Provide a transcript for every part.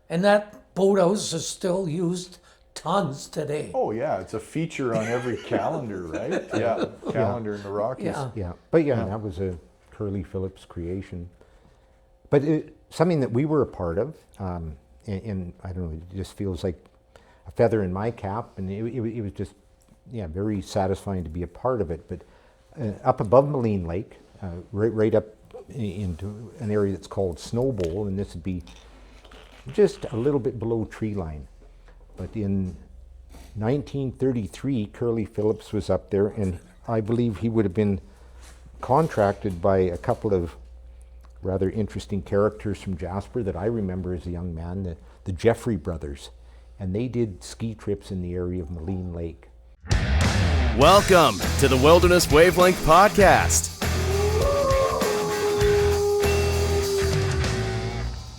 And that boathouse is still used tons today. Oh yeah, it's a feature on every calendar, right? Yeah, calendar in the Rockies. Yeah. Yeah, but that was a Curly Phillips creation. But something that we were a part of, and I don't know, it just feels like a feather in my cap, and it was just, very satisfying to be a part of it. But up above Maligne Lake, right up into an area that's called Snow Bowl, and this would be just a little bit below tree line. But in 1933, Curly Phillips was up there, and I believe he would have been contracted by a couple of rather interesting characters from Jasper that I remember as a young man, the Jeffrey brothers, and they did ski trips in the area of Maligne Lake. Welcome to the Wilderness Wavelength Podcast.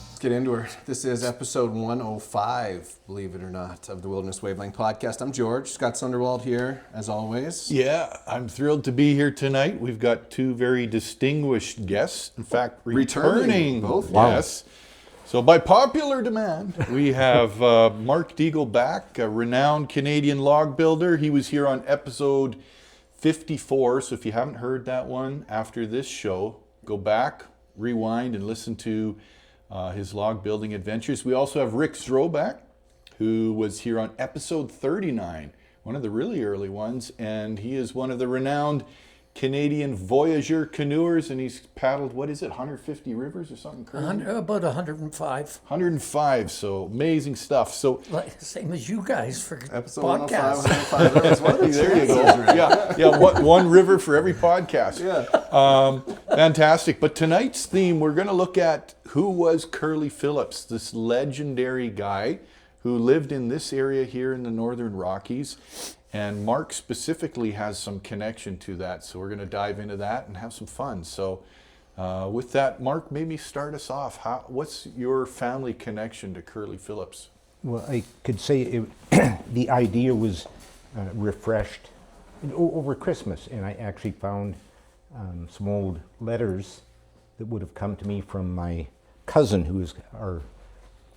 Let's get into it. This is episode 105, believe it or not, of the Wilderness Wavelength Podcast. I'm George, Scott Sunderwald here, as always. Yeah, I'm thrilled to be here tonight. We've got two very distinguished guests. In fact, returning both guests. So by popular demand, we have Mark Deagle back, a renowned Canadian log builder. He was here on episode 54, so if you haven't heard that one after this show, go back, rewind, and listen to his log building adventures. We also have Rick Zroback, who was here on episode 39, one of the really early ones, and he is one of the renowned Canadian voyageur canoers, and he's paddled, 150 rivers or something crazy? About 105. 105, so amazing stuff. So Like, same as you guys for Episode podcasts. 105, 105. That was one of the there you go. chances, right? One river for every podcast. Yeah. Fantastic. But tonight's theme, we're going to look at who was Curly Phillips, this legendary guy who lived in this area here in the Northern Rockies. And Mark specifically has some connection to that. So we're going to dive into that and have some fun. So with that, Mark, maybe start us off. What's your family connection to Curly Phillips? Well, I could say the idea was refreshed over Christmas, and I actually found some old letters that would have come to me from my cousin, who is our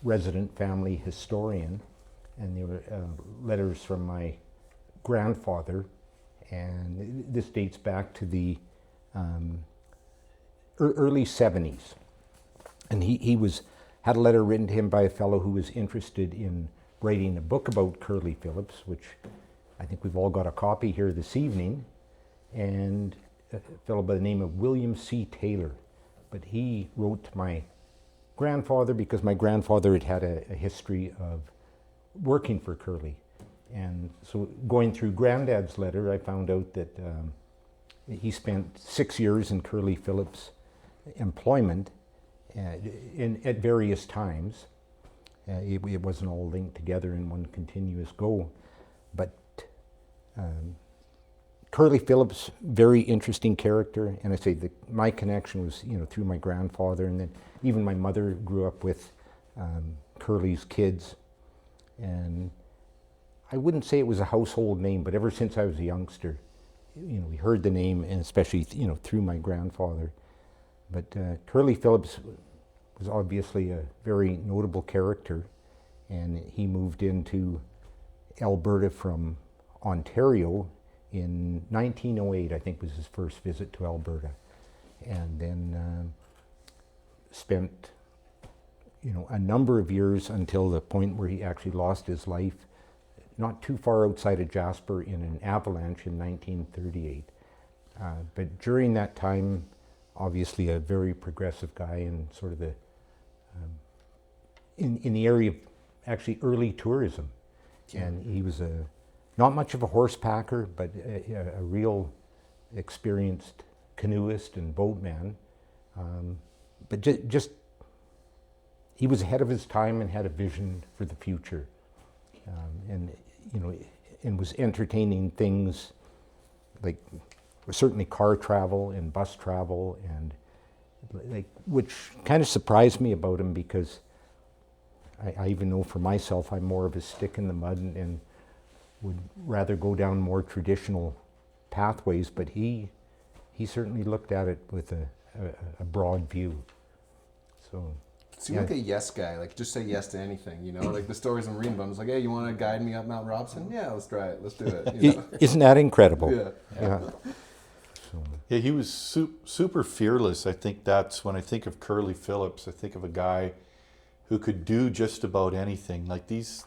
resident family historian, and they were letters from my grandfather, and this dates back to the early 70s. And he had a letter written to him by a fellow who was interested in writing a book about Curly Phillips, which I think we've all got a copy here this evening, and a fellow by the name of William C. Taylor. But he wrote to my grandfather because my grandfather had a history of working for Curly. And so going through Granddad's letter, I found out that he spent 6 years in Curly Phillips' employment at various times. It wasn't all linked together in one continuous go. But Curly Phillips, very interesting character. And I say that my connection was, through my grandfather, and then even my mother grew up with Curly's kids. And I wouldn't say it was a household name, but ever since I was a youngster, we heard the name, and especially, through my grandfather. But Curly Phillips was obviously a very notable character, and he moved into Alberta from Ontario in 1908, I think was his first visit to Alberta, and then spent, a number of years until the point where he actually lost his life not too far outside of Jasper in an avalanche in 1938. But during that time, obviously a very progressive guy and sort of the, in the area of actually early tourism. Yeah. And he was not much of a horse packer, but a real experienced canoeist and boatman. But just, he was ahead of his time and had a vision for the future. And was entertaining things like certainly car travel and bus travel, and which kind of surprised me about him, because I even know for myself I'm more of a stick in the mud and would rather go down more traditional pathways, but he certainly looked at it with a broad view. So Seemed like a yes guy, like just say yes to anything, you know? Like the stories I'm reading about, I'm like, hey, you want to guide me up Mount Robson? Yeah, let's try it. Let's do it. You know? Isn't that incredible? Yeah. Yeah, he was super fearless. I think that's when I think of Curly Phillips, I think of a guy who could do just about anything. Like these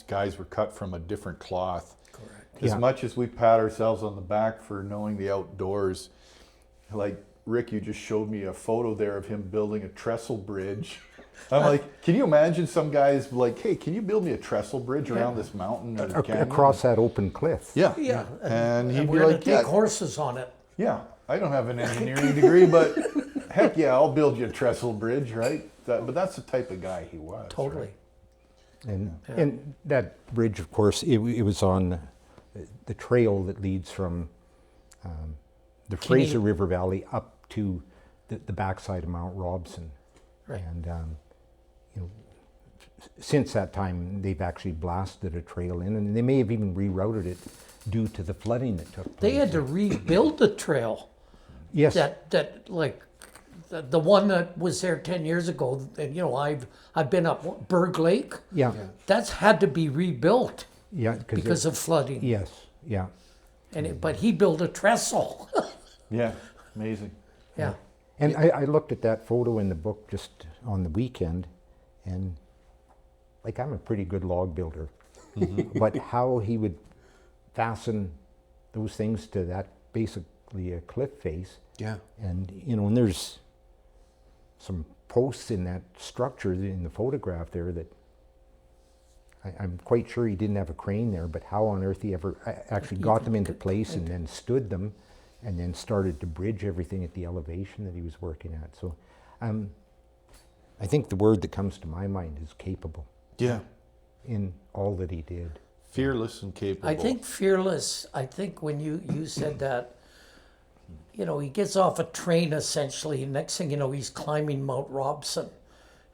guys were cut from a different cloth. Correct. As Yeah. much as we pat ourselves on the back for knowing the outdoors, like Rick, you just showed me a photo there of him building a trestle bridge. I'm like, can you imagine some guys like, hey, can you build me a trestle bridge around this mountain or canyon? Across that open cliff. Yeah. Yeah. And he'd be we're going like, to take yeah, horses on it. yeah, I don't have an engineering degree, but heck yeah, I'll build you a trestle bridge, right? But that's the type of guy he was. Totally. right? And that bridge, of course, it was on the trail that leads from the Fraser River Valley up to the backside of Mount Robson. Right. And you know, since that time, they've actually blasted a trail in, and they may have even rerouted it due to the flooding that took place. They had to rebuild the trail. Yes. That like the one that was there 10 years ago. And you know, I've been up Berg Lake. Yeah. That's had to be rebuilt Yeah. because of flooding. Yes. Yeah. And but he built a trestle. Yeah, amazing. Yeah. And I looked at that photo in the book just on the weekend, and like I'm a pretty good log builder, but how he would fasten those things to that basically a cliff face, Yeah. and you know, and there's some posts in that structure in the photograph there that I'm quite sure he didn't have a crane there, but how on earth he ever actually got them into place and then stood them and then started to bridge everything at the elevation that he was working at. So I think the word that comes to my mind is capable Yeah, in all that he did. fearless and capable. I think fearless. I think when you said that, you know, he gets off a train essentially. Next thing you know, he's climbing Mount Robson,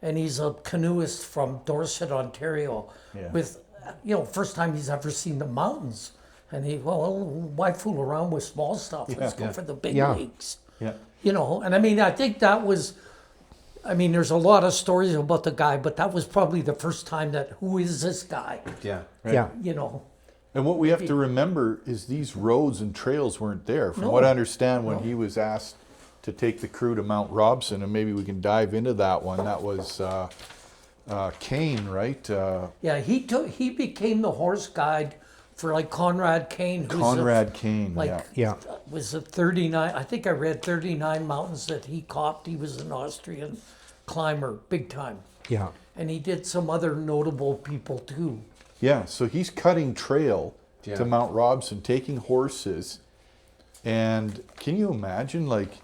and he's a canoeist from Dorset, Ontario. Yeah. With, you know, first time he's ever seen the mountains, and he, well, why fool around with small stuff? Let's go for the big Yeah. leagues. Yeah. You know, and I mean, I think that was. I mean, there's a lot of stories about the guy, but that was probably the first time that who is this guy? Yeah. Yeah. You know. And what we have to remember is these roads and trails weren't there. From No. what I understand, when he was asked to take the crew to Mount Robson, and maybe we can dive into that one, that was Kane, right? Yeah, he became the horse guide for like Conrad Kane. Who's Conrad Kane, like yeah. Yeah. was it 39? I think I read 39 mountains that he copped. He was an Austrian climber, big time, Yeah. and he did some other notable people too. Yeah, so he's cutting trail Yeah. to Mount Robson, taking horses. And can you imagine, like,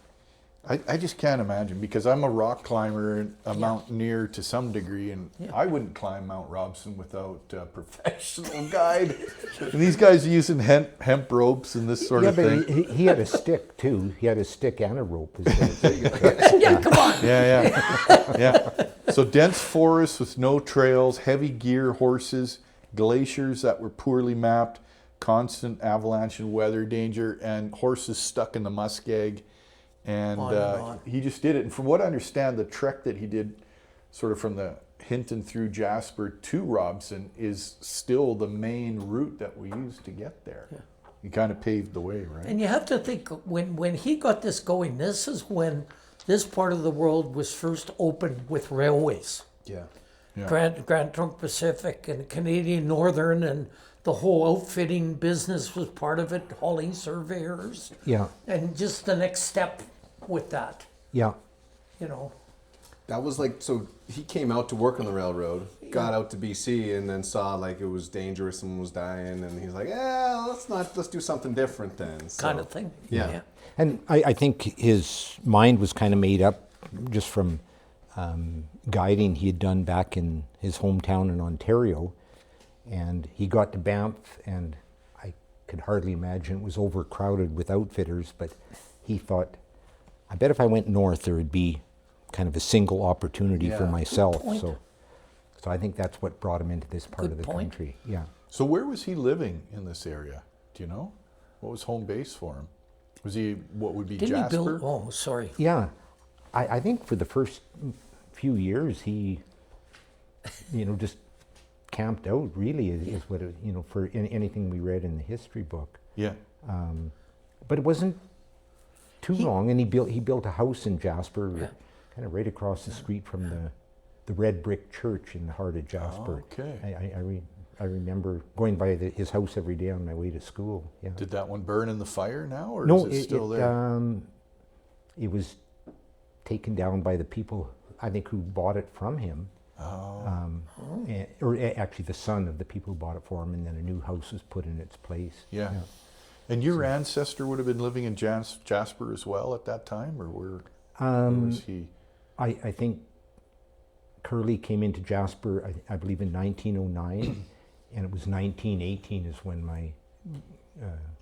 I just can't imagine, because I'm a rock climber and a mountaineer to some degree, and I wouldn't climb Mount Robson without a professional guide. And these guys are using hemp ropes and this sort Yeah, of but thing. he had a stick too. He had a stick and a rope. Yeah, come on. Yeah. So dense forests with no trails, heavy gear, horses, glaciers that were poorly mapped, constant avalanche and weather danger, and horses stuck in the muskeg. And on. he just did it. And from what I understand, the trek that he did sort of from the Hinton through Jasper to Robson is still the main route that we use to get there. Yeah. He kind of paved the way, right? And you have to think when he got this going, this is when this part of the world was first opened with railways. Yeah. Yeah. Grand Trunk Pacific and Canadian Northern, and the whole outfitting business was part of it, hauling surveyors. Yeah. And just the next step with that, Yeah. you know. That was like, so he came out to work on the railroad, got out to BC, and then saw like it was dangerous, someone was dying, and he's like, yeah, let's do something different then. So, Kind of thing. Yeah. And I think his mind was kind of made up just from guiding he had done back in his hometown in Ontario. And he got to Banff, and I could hardly imagine it was overcrowded with outfitters, but he thought, I bet if I went north, there would be kind of a single opportunity for Yeah. myself. Good point. So I think that's what brought him into this part Good of the point. country. Yeah. So where was he living in this area? Do you know? What was home base for him? Was he what would be Didn't Jasper? he build? Oh, sorry. Yeah. I think for the first few years, he, just camped out. Really, is what it, for anything we read in the history book. Yeah. But it wasn't too long, and he built a house in Jasper, kind of right across the street from the red brick church in the heart of Jasper. Okay. I remember going by his house every day on my way to school. Yeah. Did that one burn in the fire now, or No, is it still there? It was taken down by the people, I think, who bought it from him. Actually the son of the people who bought it for him, and then a new house was put in its place. Yeah. And your ancestor would have been living in Jasper as well at that time, or where was he? I think Curly came into Jasper, I believe, in 1909, and it was 1918 is when my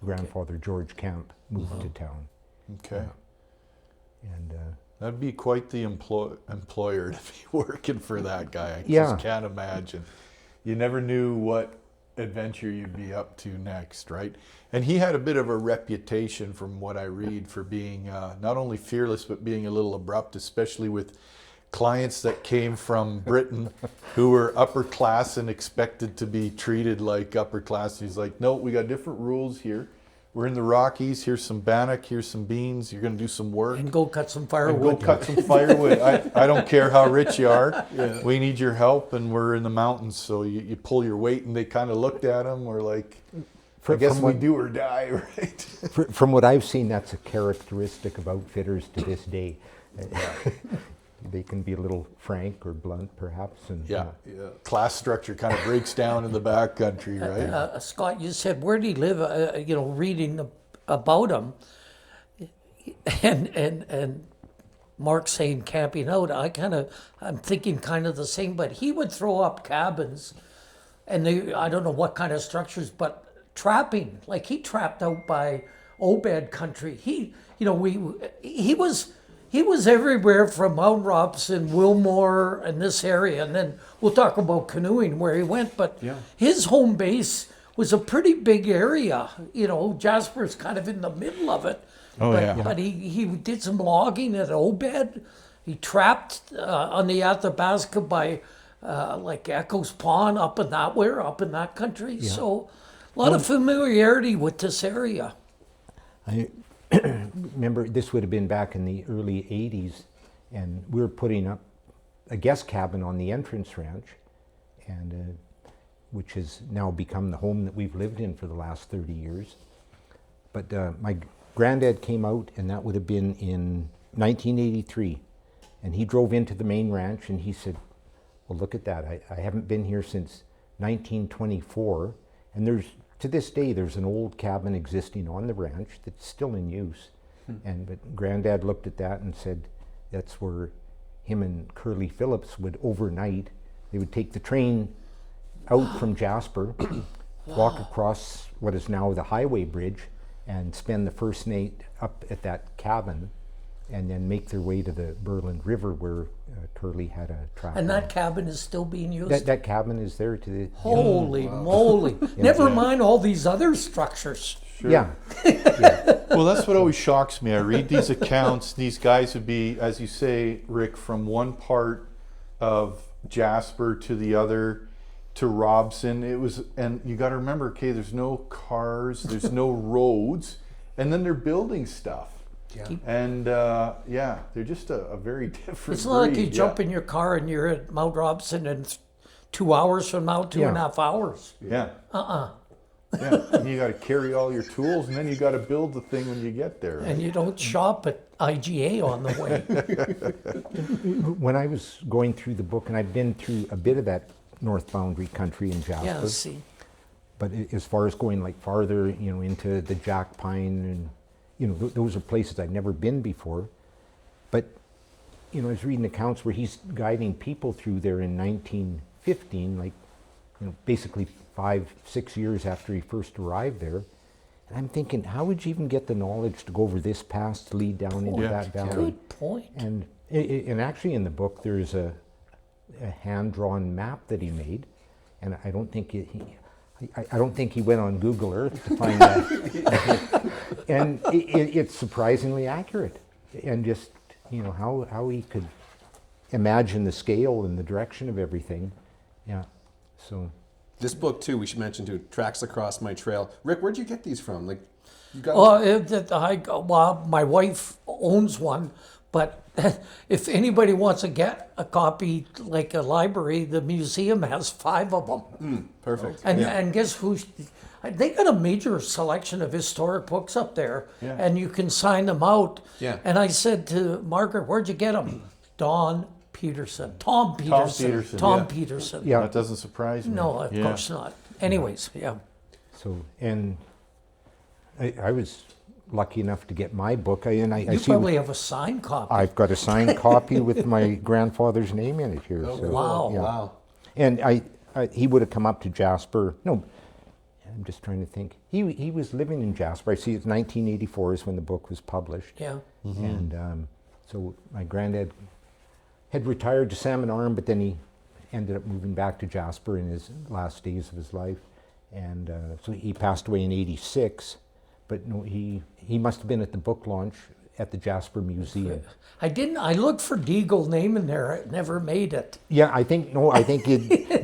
grandfather, George Camp, moved to town. Okay. And that'd be quite the employer to be working for that guy. I Yeah. just can't imagine. You never knew what adventure you'd be up to next, right? And he had a bit of a reputation, from what I read, for being not only fearless, but being a little abrupt, especially with clients that came from Britain who were upper class and expected to be treated like upper class. He's like, no, we got different rules here. We're in the Rockies. Here's some bannock. Here's some beans. You're going to do some work. And go cut some And firewood. go cut some firewood. I don't care how rich you are. We need your help, and we're in the mountains. So you pull your weight, and they kind of looked at him. We're like, I guess we do or die, right? From what I've seen, that's a characteristic of outfitters to this day. They can be a little frank or blunt, perhaps. And Class structure kind of breaks down in the backcountry, right? Scott, you said, where did he live? Reading about him, and Mark saying camping out. I'm thinking kind of the same, but he would throw up cabins, and I don't know what kind of structures, but trapping. Like he trapped out by Obed country. He was everywhere from Mount Robson, Wilmore, and this area. And then we'll talk about canoeing where he went. But his home base was a pretty big area. Jasper's kind of in the middle of it. But he did some logging at Obed. He trapped on the Athabasca by like Echo's Pond up in that country. Yeah. So a lot of familiarity with this area. I remember this would have been back in the early 80s, and we were putting up a guest cabin on the entrance ranch, and which has now become the home that we've lived in for the last 30 years. But my granddad came out, and that would have been in 1983, and he drove into the main ranch, and he said, well, look at that. I haven't been here since 1924, and to this day, there's an old cabin existing on the ranch that's still in use. But Granddad looked at that and said that's where him and Curly Phillips would overnight. They would take the train out from Jasper, walk across what is now the highway bridge, and spend the first night up at that cabin, and then make their way to the Berlin River where Curly had a trap. And that cabin is still being used? That cabin is there to the... Holy moly. Never mind all these other structures. Sure. Yeah. Well, that's what always shocks me. I read these accounts. These guys would be, as you say, Rick, from one part of Jasper to the other to Robson. And you got to remember, okay, there's no cars, there's no roads, and then they're building stuff. Yeah. And they're just a very different It's not like breed. you jump in your car and you're at Mount Robson in 2 hours from now, 2.5 hours. Yeah. Yeah, and you got to carry all your tools, and then you got to build the thing when you get there. Right? And you don't shop at IGA on the way. When I was going through the book, and I've been through a bit of that North Boundary country in Jasper. Yeah, see. But as far as going like farther, into the Jack Pine, and those are places I've never been before. But I was reading accounts where he's guiding people through there in 1915, basically 5-6 years after he first arrived there. And I'm thinking, how would you even get the knowledge to go over this pass to lead down into that valley? Good point. And actually in the book there's a hand-drawn map that he made, and I don't think he went on Google Earth to find that. And it's surprisingly accurate, and just how he could imagine the scale and the direction of everything. Yeah. So This book too, we should mention too, Tracks Across My Trail. Rick, where'd you get these from? Like, you got Well, my wife owns one, but if anybody wants to get a copy, like a library, the museum has 5 of them. perfect. And guess who? They got a major selection of historic books up there, Yeah. and you can sign them out. Yeah. And I said to Margaret, "Where'd you get them?" Tom Peterson. Peterson, Tom yeah. Peterson. yeah. That doesn't surprise me. No, of Yeah. course not. Anyways, yeah. So and I was lucky enough to get my book. I You see. probably have a signed copy. I've got a signed copy with my grandfather's name in it here. So, wow. yeah. Wow. And he would have come up to Jasper. No, I'm just trying to think. He was living in Jasper. I see it's 1984 is when the book was published. Yeah. And so my granddad had retired to Salmon Arm, but then he ended up moving back to Jasper in his last days of his life. And so he passed away in '86. But no, he must have been at the book launch at the Jasper Museum. I looked for Deagle name in there. It never made it. Yeah, I think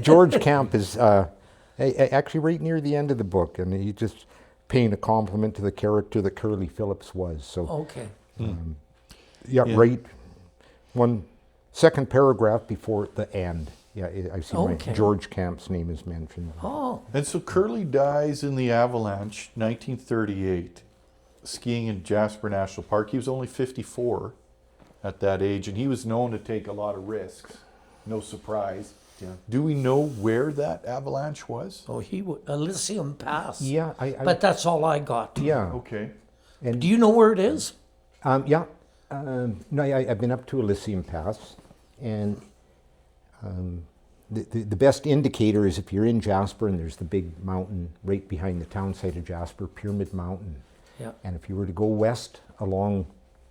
George Camp is actually right near the end of the book, and he's just paying a compliment to the character that Curly Phillips was. So Okay. yeah, right. One second paragraph before the end. Yeah, I see Okay. my George Camp's name is mentioned. Oh, And so Curly dies in the avalanche, 1938, skiing in Jasper National Park. He was only 54 at that age, and he was known to take a lot of risks. No surprise. Yeah. Do we know where that avalanche was? oh, Elysium Pass. Yeah, But that's all I got. yeah, Okay. and Do you know where it is? yeah. No, I've been up to Elysium Pass, and the best indicator is if you're in Jasper and there's the big mountain right behind the town site of Jasper, Pyramid Mountain. Yeah. And if you were to go west along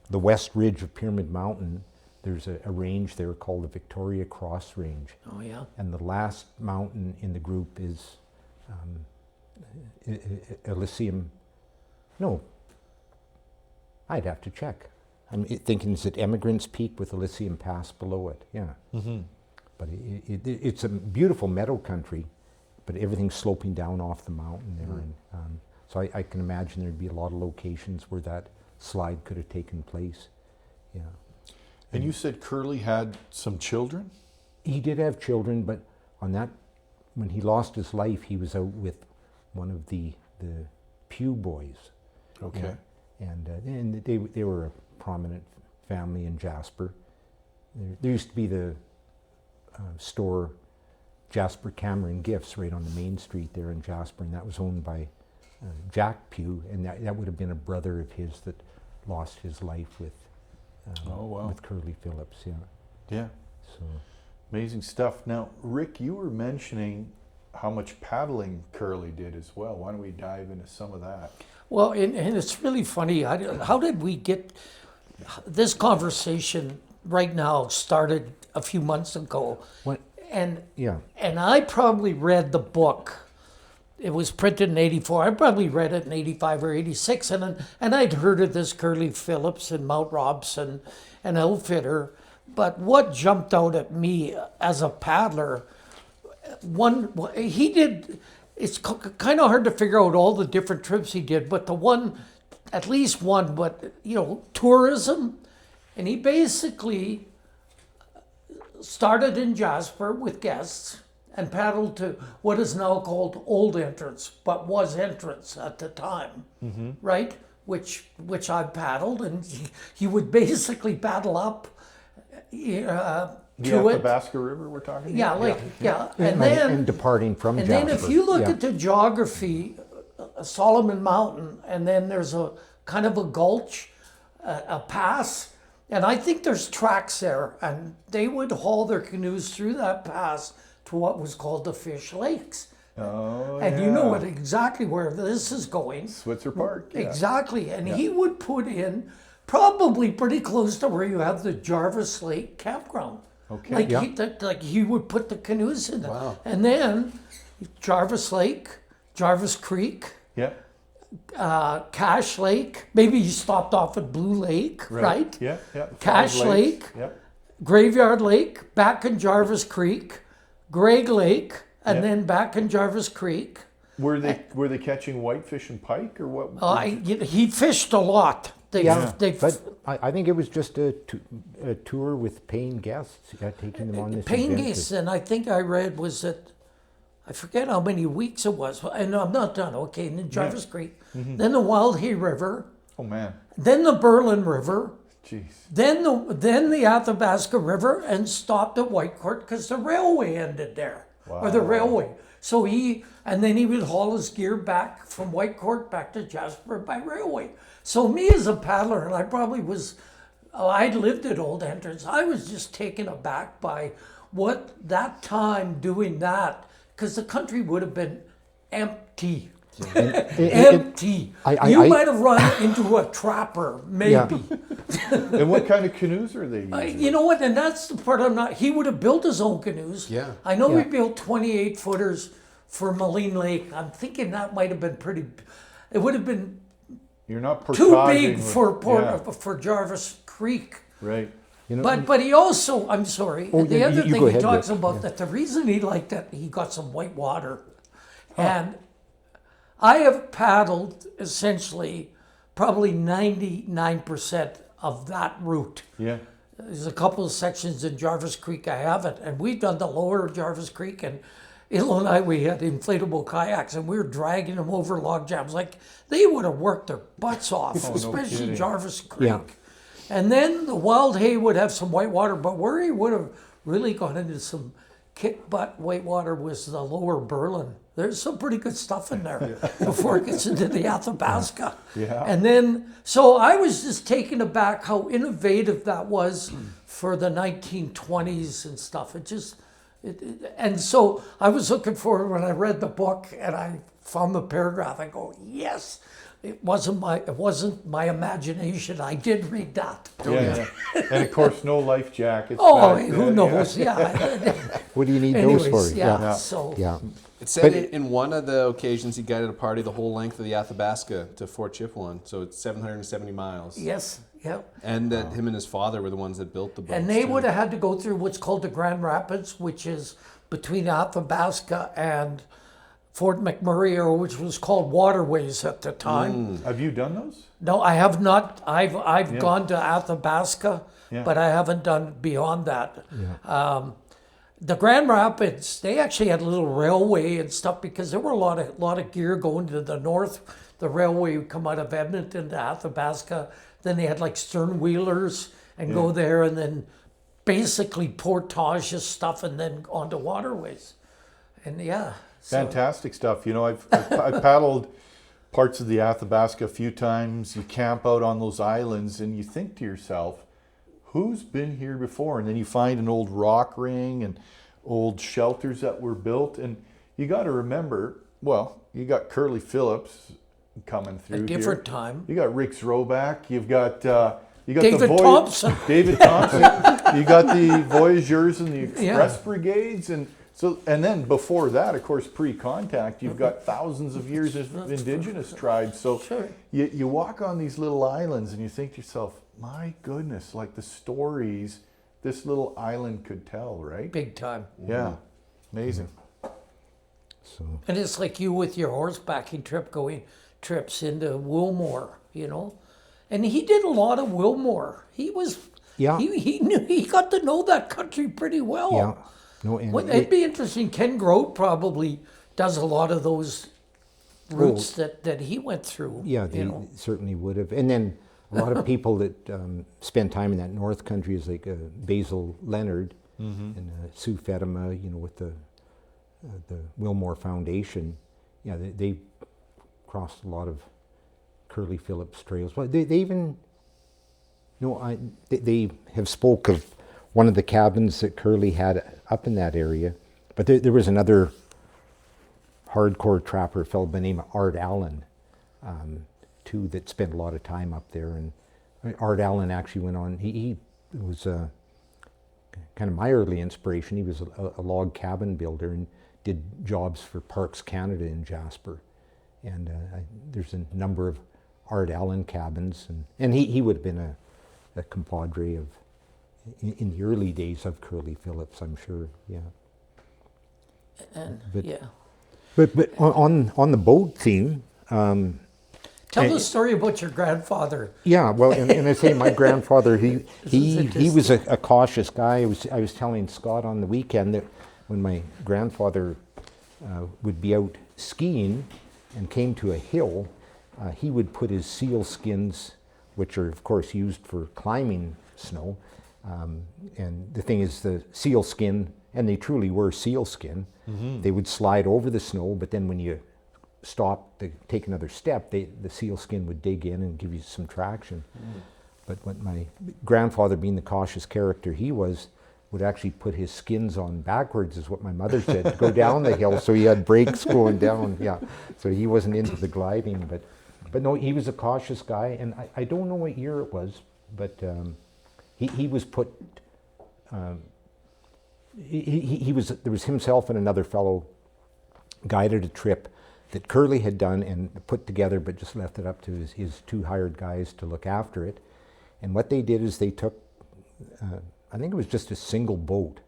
the west ridge of Pyramid Mountain, there's a range there called the Victoria Cross Range. Oh, yeah. And the last mountain in the group is Elysium. No, I'd have to check. I'm thinking, is it Emigrant's Peak with Elysium Pass below it? Yeah. Mm-hmm. But it's a beautiful meadow country, but everything's sloping down off the mountain there. And, so I can imagine there'd be a lot of locations where that slide could have taken place. Yeah. And you said Curly had some children? He did have children, but on that, when he lost his life, he was out with one of the Pew boys. Okay. Yeah. And they were a prominent family in Jasper. There used to be the store Jasper Cameron Gifts right on the main street there in Jasper, and that was owned by Jack Pew, and that would have been a brother of his that lost his life with with Curly Phillips. Yeah. Yeah. So Amazing stuff. Now, Rick, you were mentioning how much paddling Curly did as well. Why don't we dive into some of that? Well, and it's really funny. How did we get this conversation right now started a few months ago? what? And Yeah. and I probably read the book. It was printed in '84. I probably read it in '85 or '86, and I'd heard of this Curly Phillips and Mount Robson, an outfitter. But what jumped out at me as a paddler, he did. It's kind of hard to figure out all the different trips he did, but the one, at least one, but tourism, and he basically started in Jasper with guests and paddled to what is now called Old Entrance, but was Entrance at the time, right? Which I paddled, and he would basically paddle up to The it. Athabasca River we're talking Yeah, about? and then and departing from and Jasper. then if you look yeah. at the geography, Solomon Mountain, and then there's a kind of a gulch, a pass, and I think there's tracks there, and they would haul their canoes through that pass to what was called the Fish Lakes. Oh, And you know exactly where this is going. Switzer Park. Yeah. Exactly. And he would put in probably pretty close to where you have the Jarvis Lake campground. Okay. Like, Yeah. he would put the canoes in there. Wow. And then Jarvis Lake, Jarvis Creek, Yeah. Cache Lake. Maybe he stopped off at Blue Lake, right? Yeah. Yeah. Cache Five Lakes. Lake. Yeah. Graveyard Lake, back in Jarvis Creek, Greg Lake, and Yeah. then back in Jarvis Creek. Were they catching whitefish and pike or what? He fished a lot. But I think it was just a tour with paying guests, taking them on this paying adventure. guests, and I think I read was that, I forget how many weeks it was, and I'm not done, okay, and then Jarvis Creek, then the Wild Hay River, Oh man, then the Berlin River, jeez. then the Athabasca River, and stopped at Whitecourt because the railway ended there, or the railway. So then he would haul his gear back from Whitecourt back to Jasper by railway. So me as a paddler, and I probably was, I'd lived at Old Entrance, I was just taken aback by what that time doing that, because the country would have been empty. Empty. You might have run into a trapper, maybe. And what kind of canoes are they using? You know what? And that's the part I'm not. He would have built his own canoes. Yeah. I know he built 28 footers for Maligne Lake. I'm thinking that might have been pretty. It would have been You're not too portaging big with- for Jarvis Creek. Right. You know, But he also, I'm sorry, Oh, the yeah, other you thing go he ahead, talks Rick. about that the reason he liked it, he got some white water. And I have paddled essentially probably 99% of that route. Yeah. There's a couple of sections in Jarvis Creek I haven't, and we've done the lower Jarvis Creek, and Ilo and I, we had inflatable kayaks, and we were dragging them over log jams. Like, they would have worked their butts off, no especially kidding. Jarvis Creek. Yeah. And then the Wild Hay would have some white water, but where he would have really gone into some kick butt white water was the lower Berlin. There's some pretty good stuff in there before it gets into the Athabasca. Yeah. And then, so I was just taken aback how innovative that was for the 1920s and stuff. And so I was looking forward when I read the book and I found the paragraph. I go, yes, it wasn't my imagination. I did read that. Yeah. And of course, no life jackets. Oh, back who then. knows? Yeah. what do you need Anyways, those for? yeah. So Yeah. It said in one of the occasions he guided a party the whole length of the Athabasca to Fort Chipewyan, so it's 770 miles. yes, yeah. And that him and his father were the ones that built the boats. And they too. would have had to go through what's called the Grand Rapids, which is between Athabasca and Fort McMurray, or which was called Waterways at the time. Have you done those? No, I have not. I've gone to Athabasca, Yeah. but I haven't done beyond that. The Grand Rapids, they actually had a little railway and stuff because there were a lot of gear going to the north. The railway would come out of Edmonton to Athabasca. Then they had like stern wheelers and go there, and then basically portage stuff, and then onto waterways. And yeah, so, Fantastic stuff. You know, I've paddled parts of the Athabasca a few times. You camp out on those islands and you think to yourself, who's been here before? And then you find an old rock ring and old shelters that were built. And you got to remember, well, you got Curly Phillips coming through a different here. time. You got Rick Zroback. You've got David Thompson. David Thompson. You got the Voyageurs and the Express Brigades, and then before that, of course, pre-contact, you've got thousands of years of indigenous tribes. So you walk on these little islands and you think to yourself, my goodness, like the stories this little island could tell, right? Big time. Yeah, amazing. So And it's like you with your horsebacking trips into Wilmore, you know. And he did a lot of Wilmore. He was, he got to know that country pretty well. yeah, no, and Well, it'd be interesting. Ken Grote probably does a lot of those routes that he went through. yeah, they you know. certainly would have. And then a lot of people that spend time in that North Country is like Basil Leonard and Sue Fatima, you know, with the Wilmore Foundation. Yeah, they crossed a lot of Curly Phillips trails. Well, they even, you know, they have spoke of one of the cabins that Curly had up in that area. But there was another hardcore trapper, a fellow by the name of Art Allen, too, that spent a lot of time up there. And Art Allen actually went on, he was kind of my early inspiration. He was a log cabin builder and did jobs for Parks Canada in Jasper. And there's a number of Art Allen cabins. And he would have been a compadre of in the early days of Curly Phillips, I'm sure. Yeah. And But- yeah. But on the boat theme. Tell the story about your grandfather. Yeah, well, and I say my grandfather, he was interesting. a cautious guy. I was telling Scott on the weekend that when my grandfather would be out skiing and came to a hill, he would put his seal skins, which are of course used for climbing snow. And the thing is, the seal skin, and they truly were seal skin, they would slide over the snow, but then when you stop to take another step, the seal skin would dig in and give you some traction. But what my grandfather, being the cautious character he was, would actually put his skins on backwards, is what my mother said, to go down the hill, so he had brakes going down. Yeah, so he wasn't into the gliding, but no, he was a cautious guy, and I don't know what year it was, but he was put. He was, there was himself and another fellow guided a trip that Curly had done and put together, but just left it up to his two hired guys to look after it. And what they did is they took, I think it was just a single boat,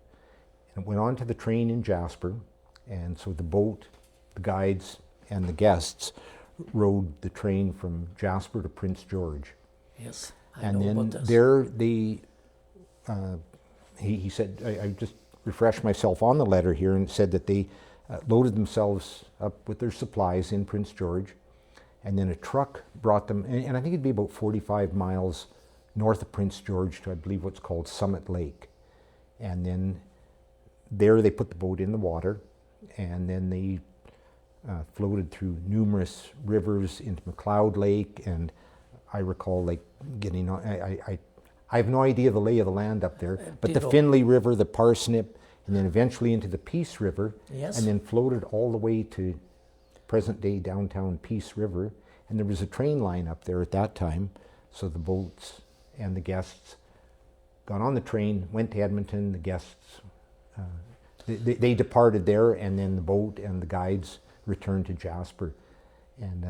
and went on to the train in Jasper. And so the boat, the guides, and the guests rode the train from Jasper to Prince George. Yes, I And know then about this. there they, he said, I just refreshed myself on the letter here, and it said that they loaded themselves up with their supplies in Prince George, and then a truck brought them, and I think it'd be about 45 miles north of Prince George to, I believe, what's called Summit Lake. And then there they put the boat in the water, and then they floated through numerous rivers into McLeod Lake, and I recall like getting on, I have no idea the lay of the land up there, but the Ditto. Finley River, the Parsnip, and then eventually into the Peace River, Yes. and then floated all the way to present-day downtown Peace River. And there was a train line up there at that time, so the boats and the guests got on the train, went to Edmonton. The guests, they departed there, and then the boat and the guides returned to Jasper. And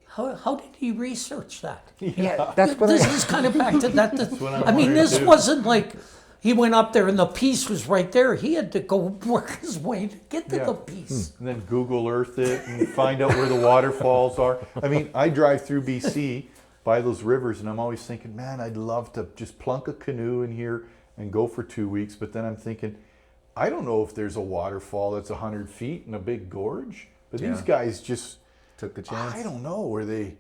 How did he research that? yeah, that's what This is kind of back to that. I mean, this wasn't like he went up there and the piece was right there. He had to go work his way to get to Yeah. the piece. And then Google Earth it and find out where the waterfalls are. I mean, I drive through BC by those rivers, and I'm always thinking, man, I'd love to just plunk a canoe in here and go for 2 weeks. But then I'm thinking, I don't know if there's a waterfall that's 100 feet in a big gorge. But these Yeah. guys just, Took the chance. I don't know, were they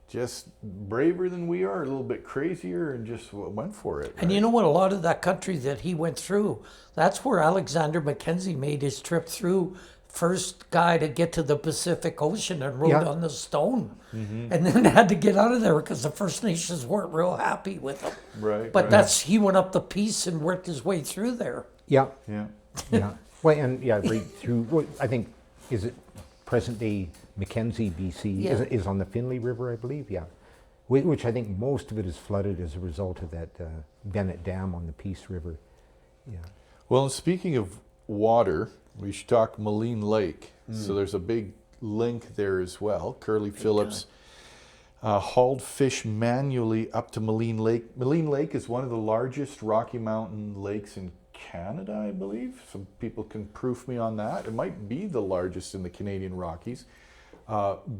just braver than we are, a little bit crazier, and just went for it? And you know what? A lot of that country that he went through, that's where Alexander Mackenzie made his trip through. First guy to get to the Pacific Ocean and rode Yeah. on the Stone. And then had to get out of there because the First Nations weren't real happy with him. Right. But right. that's, he went up the Peace and worked his way through there. yeah, Yeah. yeah. Well, and yeah, right through. Well, I think, is it present-day Mackenzie, BC? Yeah. Is on the Finley River, I believe. Yeah, which I think most of it is flooded as a result of that Bennett Dam on the Peace River. Yeah. Well, and speaking of water, we should talk Maligne Lake. So there's a big link there as well. Curly Phillips hauled fish manually up to Maligne Lake. Maligne Lake is one of the largest Rocky Mountain lakes in Canada, I believe. Some people can proof me on that. It might be the largest in the Canadian Rockies.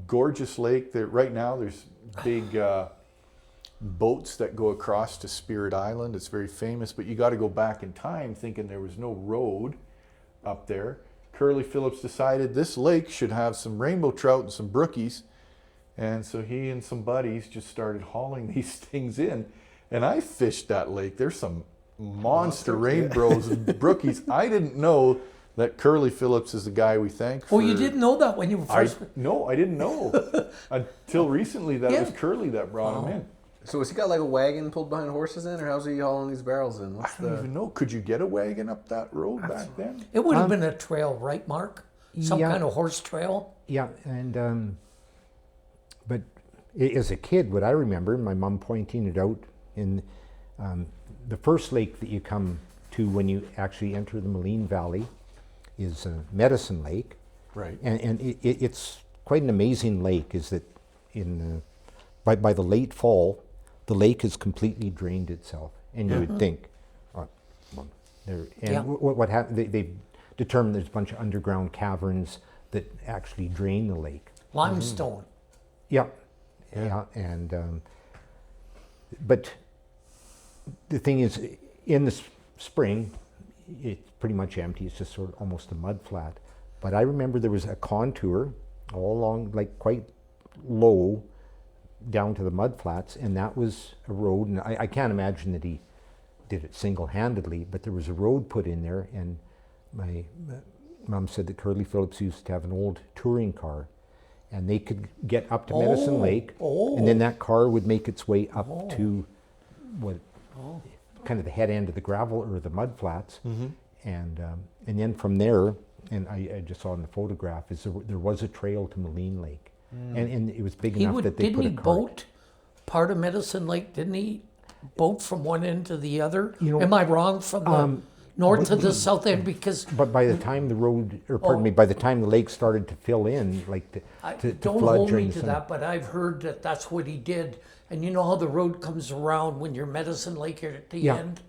Gorgeous lake. There, right now there's big boats that go across to Spirit Island. It's very famous, but you got to go back in time thinking there was no road up there. Curly Phillips decided this lake should have some rainbow trout and some brookies, and so he and some buddies just started hauling these things in, and I fished that lake. There's some monster rainbows and brookies. I didn't know that Curly Phillips is the guy we thank for. Oh, you didn't know that when you first... No, I didn't know until recently that it was Curly that brought him in. So has he got like a wagon pulled behind horses in, or how's he hauling these barrels in? What's I don't even know. Could you get a wagon up that road back then? It would have been a trail, right, Mark? Some yeah. kind of horse trail? Yeah, and but as a kid, what I remember, my mom pointing it out, in the first lake that you come to when you actually enter the Maligne Valley is Medicine Lake. Right. And it's quite an amazing lake, is that by the late fall, the lake has completely drained itself. And you would think, And Yeah. what happened? They determined there's a bunch of underground caverns that actually drain the lake. Limestone. Yeah, yeah, and but the thing is, in the spring, it's pretty much empty. It's just sort of almost a mud flat. But I remember there was a contour all along, like quite low, down to the mud flats, and that was a road. And I can't imagine that he did it single-handedly, but there was a road put in there, and my mom said that Curly Phillips used to have an old touring car, and they could get up to Medicine Lake, and then that car would make its way up to what kind of the head end of the gravel or the mud flats, and then from there, and I just saw in the photograph, is there was a trail to Maligne Lake, and it was big enough that they didn't put a he cart. boat part of Medicine Lake? Didn't he boat from one end to the other? You know, Am I wrong, from the north to the south end? Because But by the time the road, or pardon me, by the time the lake started to fill in, like to don't flood hold during me the to summer. that, but I've heard that that's what he did. And you know how the road comes around when you're Medicine Lake you're at the Yeah. end,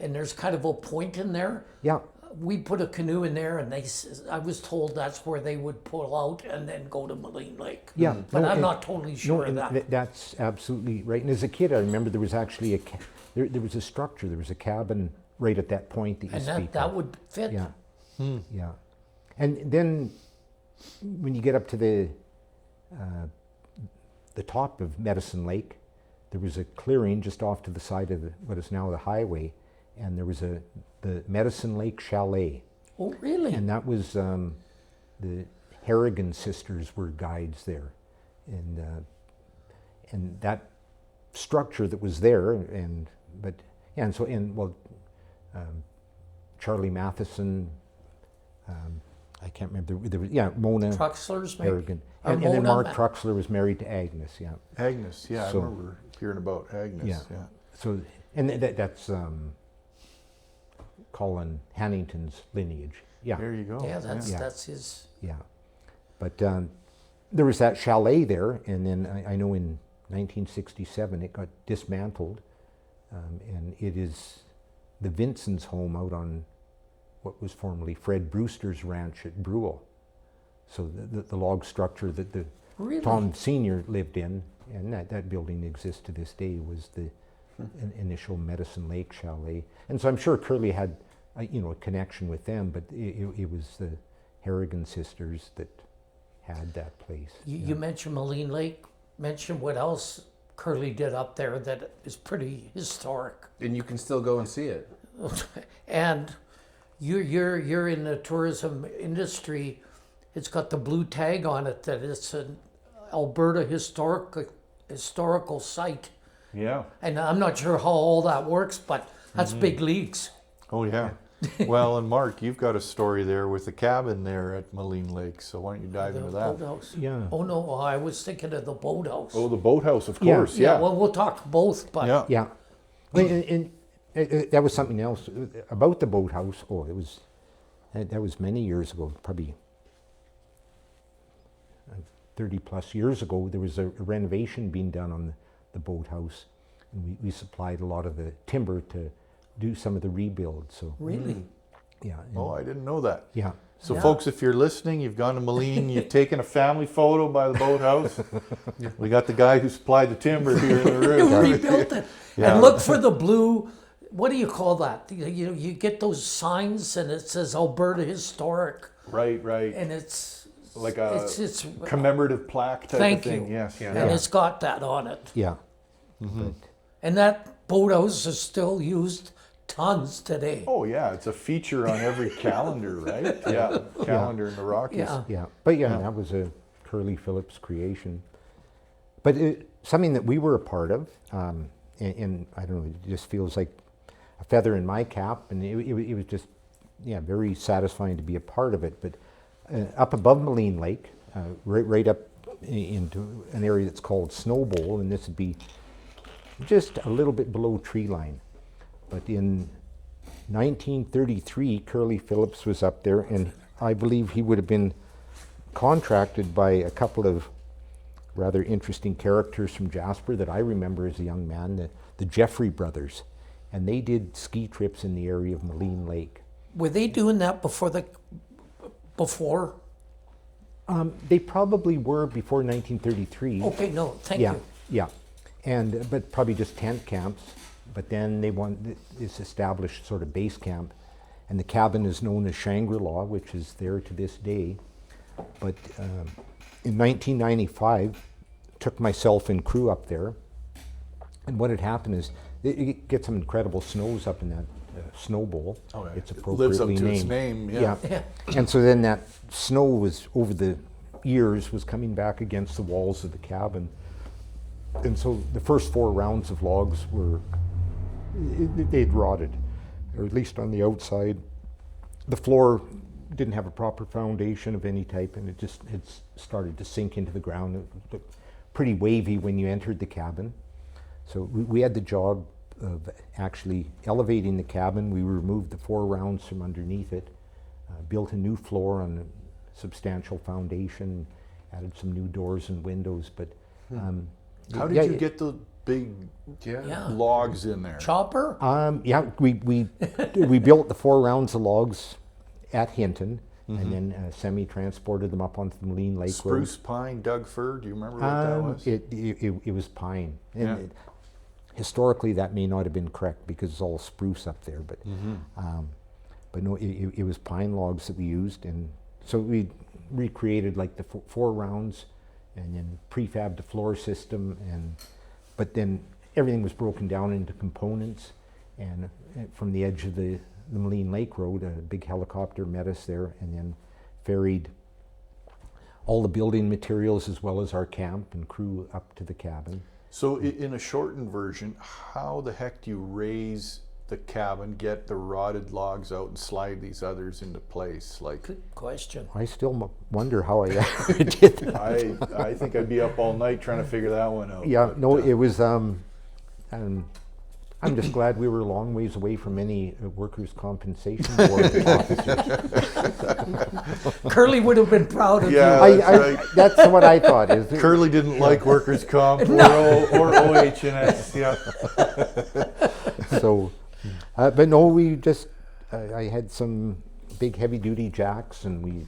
and there's kind of a point in there. Yeah, We put a canoe in there, and I was told that's where they would pull out and then go to Maligne Lake. yeah. But no, I'm and- not totally sure No, of and that. that's absolutely right. And as a kid, I remember there was actually there was a structure, there was a cabin right at that point that you And speak that of. would fit. Yeah, yeah. And then when you get up to the top of Medicine Lake, there was a clearing just off to the side of what is now the highway, and there was the Medicine Lake Chalet. Oh, really? And that was the Harrigan sisters were guides there, and that structure that was there, and Charlie Matheson, I can't remember. There was Mona Truxler's maybe? Harrigan, Or and then Mona Mark Ma- Truxler was married to Agnes. Yeah. Agnes, yeah, So- I remember hearing about Agnes. Yeah. Yeah. So and that's Colin Hannington's lineage. Yeah. There you go. Yeah, that's Yeah. that's his. Yeah, but there was that chalet there, and then I know in 1967 it got dismantled, and it is the Vinson's home out on what was formerly Fred Brewster's ranch at Brewell. So the log structure that the Really? Tom Sr. lived in, and that building exists to this day, was the initial Medicine Lake Chalet. And so I'm sure Curly had a connection with them, but it was the Harrigan sisters that had that place. You mentioned Maligne Lake. Mention what else Curly did up there that is pretty historic. And you can still go and see it. And you're in the tourism industry. It's got the blue tag on it that it's an Alberta historical site. Yeah. And I'm not sure how all that works, but that's big leagues. Oh, yeah. Well, and Mark, you've got a story there with the cabin there at Maligne Lake, so why don't you dive The into that? boathouse. Yeah. Oh no, I was thinking of the boathouse. Oh, the boathouse, of Yeah. course. yeah. Yeah. Well, we'll talk both, but Yeah. Yeah, and that was something else about the boathouse. Oh, that was many years ago, probably 30 plus years ago. There was a renovation being done on the boathouse, and we supplied a lot of the timber to do some of the rebuild. So really, yeah, and- Oh, I didn't know that. yeah, So, Yeah. folks, if you're listening, you've gone to Maligne, you've taken a family photo by the boathouse. We got the guy who supplied the timber here in the you room. rebuilt it. Yeah. And look for the blue. What do you call that? You get those signs and it says Alberta Historic, Right, right. and it's Like a it's commemorative plaque type Thank of thing. you. Yes. Yeah. and it's got that on it. yeah. And that boathouse is still used tons today. Oh, yeah. It's a feature on every calendar, right? Yeah. Calendar in the Rockies. Yeah. Yeah, but that was a Curly Phillips creation. But something that we were a part of, and I don't know, it just feels like a feather in my cap, and it was just, very satisfying to be a part of it. But up above Maligne Lake, right up into an area that's called Snow Bowl, and this would be just a little bit below tree line. But in 1933, Curly Phillips was up there, and I believe he would have been contracted by a couple of rather interesting characters from Jasper that I remember as a young man, the Jeffrey brothers. and they did ski trips in the area of Maligne Lake. Were they doing that before? They probably were before 1933. Okay, no, thank Yeah, you. yeah, and but probably just tent camps. But then they wanted this established sort of base camp, and the cabin is known as Shangri-La, which is there to this day. But in 1995, took myself and crew up there, and what had happened is you get some incredible snows up in that snow bowl. Oh, yeah. It's It appropriately lives up to named. its name, yeah. Yeah. And so then that snow was over the years was coming back against the walls of the cabin, and so the first 4 rounds of logs were they'd rotted, or at least on the outside. The floor didn't have a proper foundation of any type, and it just had started to sink into the ground. It looked pretty wavy when you entered the cabin. So we had the job of actually elevating the cabin. We removed the 4 rounds from underneath it, built a new floor on a substantial foundation, added some new doors and windows. But How did you get the big Yeah. logs in there? Chopper? Yeah, we built the 4 rounds of logs at Hinton, and then semi-transported them up onto the Maligne Lake Road. Spruce, pine, Doug fir. Do you remember what that was? It was pine. And Yeah. historically, that may not have been correct because it's all spruce up there, but no, it was pine logs that we used, and so we recreated like the 4 rounds, and then prefabbed the floor system, but then everything was broken down into components, and from the edge of the Maligne Lake Road, a big helicopter met us there, and then ferried all the building materials as well as our camp and crew up to the cabin. So in a shortened version, how the heck do you raise the cabin, get the rotted logs out, and slide these others into place? Like, Good question. I still wonder how I ever did that. I think I'd be up all night trying to figure that one out. Yeah, but, no, it was. I'm just glad we were a long ways away from any workers' compensation board officers. Curly would have been proud of Yeah. you. That's right. That's what I thought. Is Curly didn't like workers' comp or OH&S. Yeah. So, but no, we just. I had some big heavy-duty jacks, and we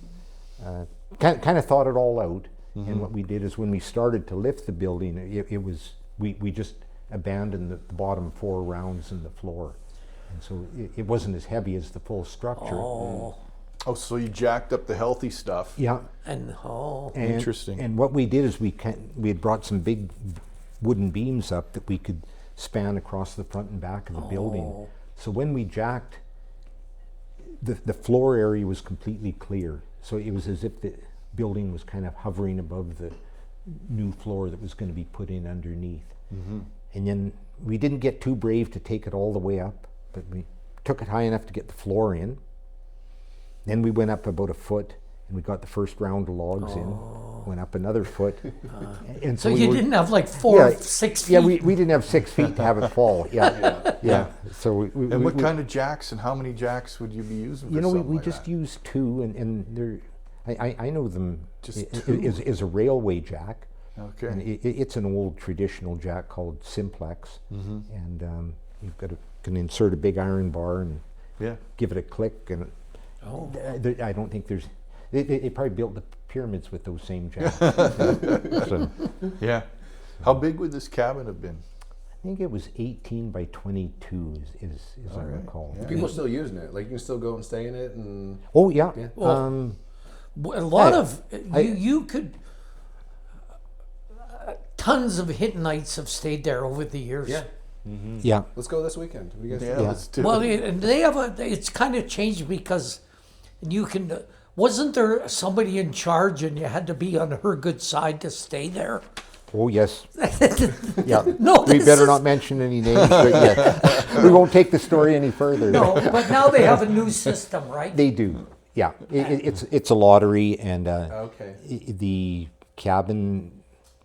kind of thought it all out. And what we did is when we started to lift the building, it was we just abandoned the bottom 4 rounds in the floor, and so it wasn't as heavy as the full structure. Oh, so you jacked up the healthy stuff. Yeah. And And, Interesting. And what we did is we had brought some big wooden beams up that we could span across the front and back of the building. So when we jacked, the floor area was completely clear. So it was as if the building was kind of hovering above the new floor that was going to be put in underneath. And then we didn't get too brave to take it all the way up, but we took it high enough to get the floor in. Then we went up about a foot, and we got the first round of logs in. Went up another foot, and so we you were- didn't have like 4, 6 feet. Yeah, we didn't have 6 feet to have it fall. Yeah. So And what kind of jacks and how many jacks would you be using for You know, something we like just that? use 2, and they're. I know them Just is a railway jack. Okay. And it's an old traditional jack called Simplex, and you've can insert a big iron bar and Yeah. give it a click, and I don't think there's. They probably built the pyramids with those same jacks. So, Yeah. How big would this cabin have been? I think it was 18 by 22, is I recall. Yeah. People are still using it. Like you can still go and stay in it, and Oh yeah. Yeah. Well, a lot I- of you could. Tons of Hittonites have stayed there over the years. yeah. Yeah. Let's go this weekend. What do you guys Yeah, think? let's do Well, it. and they have it's kind of changed because you can. Wasn't there somebody in charge, and you had to be on her good side to stay there? Oh yes. Yeah. No, We this better is- not mention any names, but yeah, we won't take the story any further. No, but now they have a new system, right? They do. Yeah, it's a lottery, and Okay. the cabin.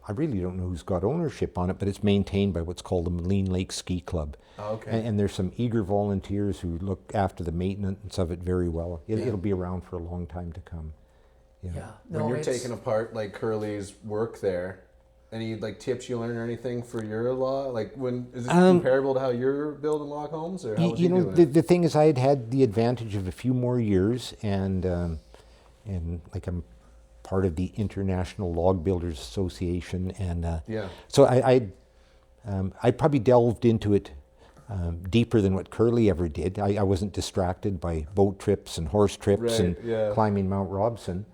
I really don't know who's got ownership on it, but it's maintained by what's called the Maligne Lake Ski Club. Oh, okay. And there's some eager volunteers who look after the maintenance of it very well. It'll be around for a long time to come. Yeah. When No, you're it's- taking apart like Curly's work there, Any like tips you learned or anything for your log? Like when is it comparable to how you're building log homes, or how was he doing it? The thing is, I had the advantage of a few more years, and like I'm part of the International Log Builders Association, and so I probably delved into it deeper than what Curly ever did. I wasn't distracted by boat trips and horse trips and climbing Mount Robson.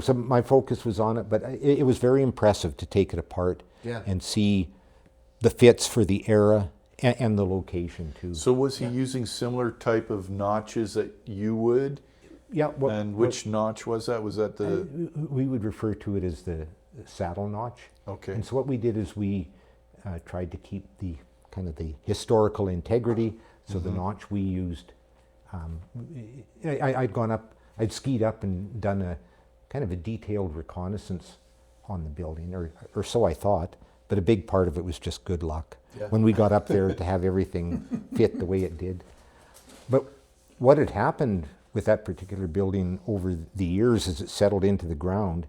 So my focus was on it, but it was very impressive to take it apart and see the fits for the era and the location too. So was he using similar type of notches that you would? Yeah. And which notch was that? Was that the... We would refer to it as the saddle notch. Okay. And so what we did is we tried to keep the kind of the historical integrity. So the notch we used, I'd skied up and done a kind of a detailed reconnaissance on the building, or so I thought, but a big part of it was just good luck. When we got up there to have everything fit the way it did. But what had happened with that particular building over the years as it settled into the ground,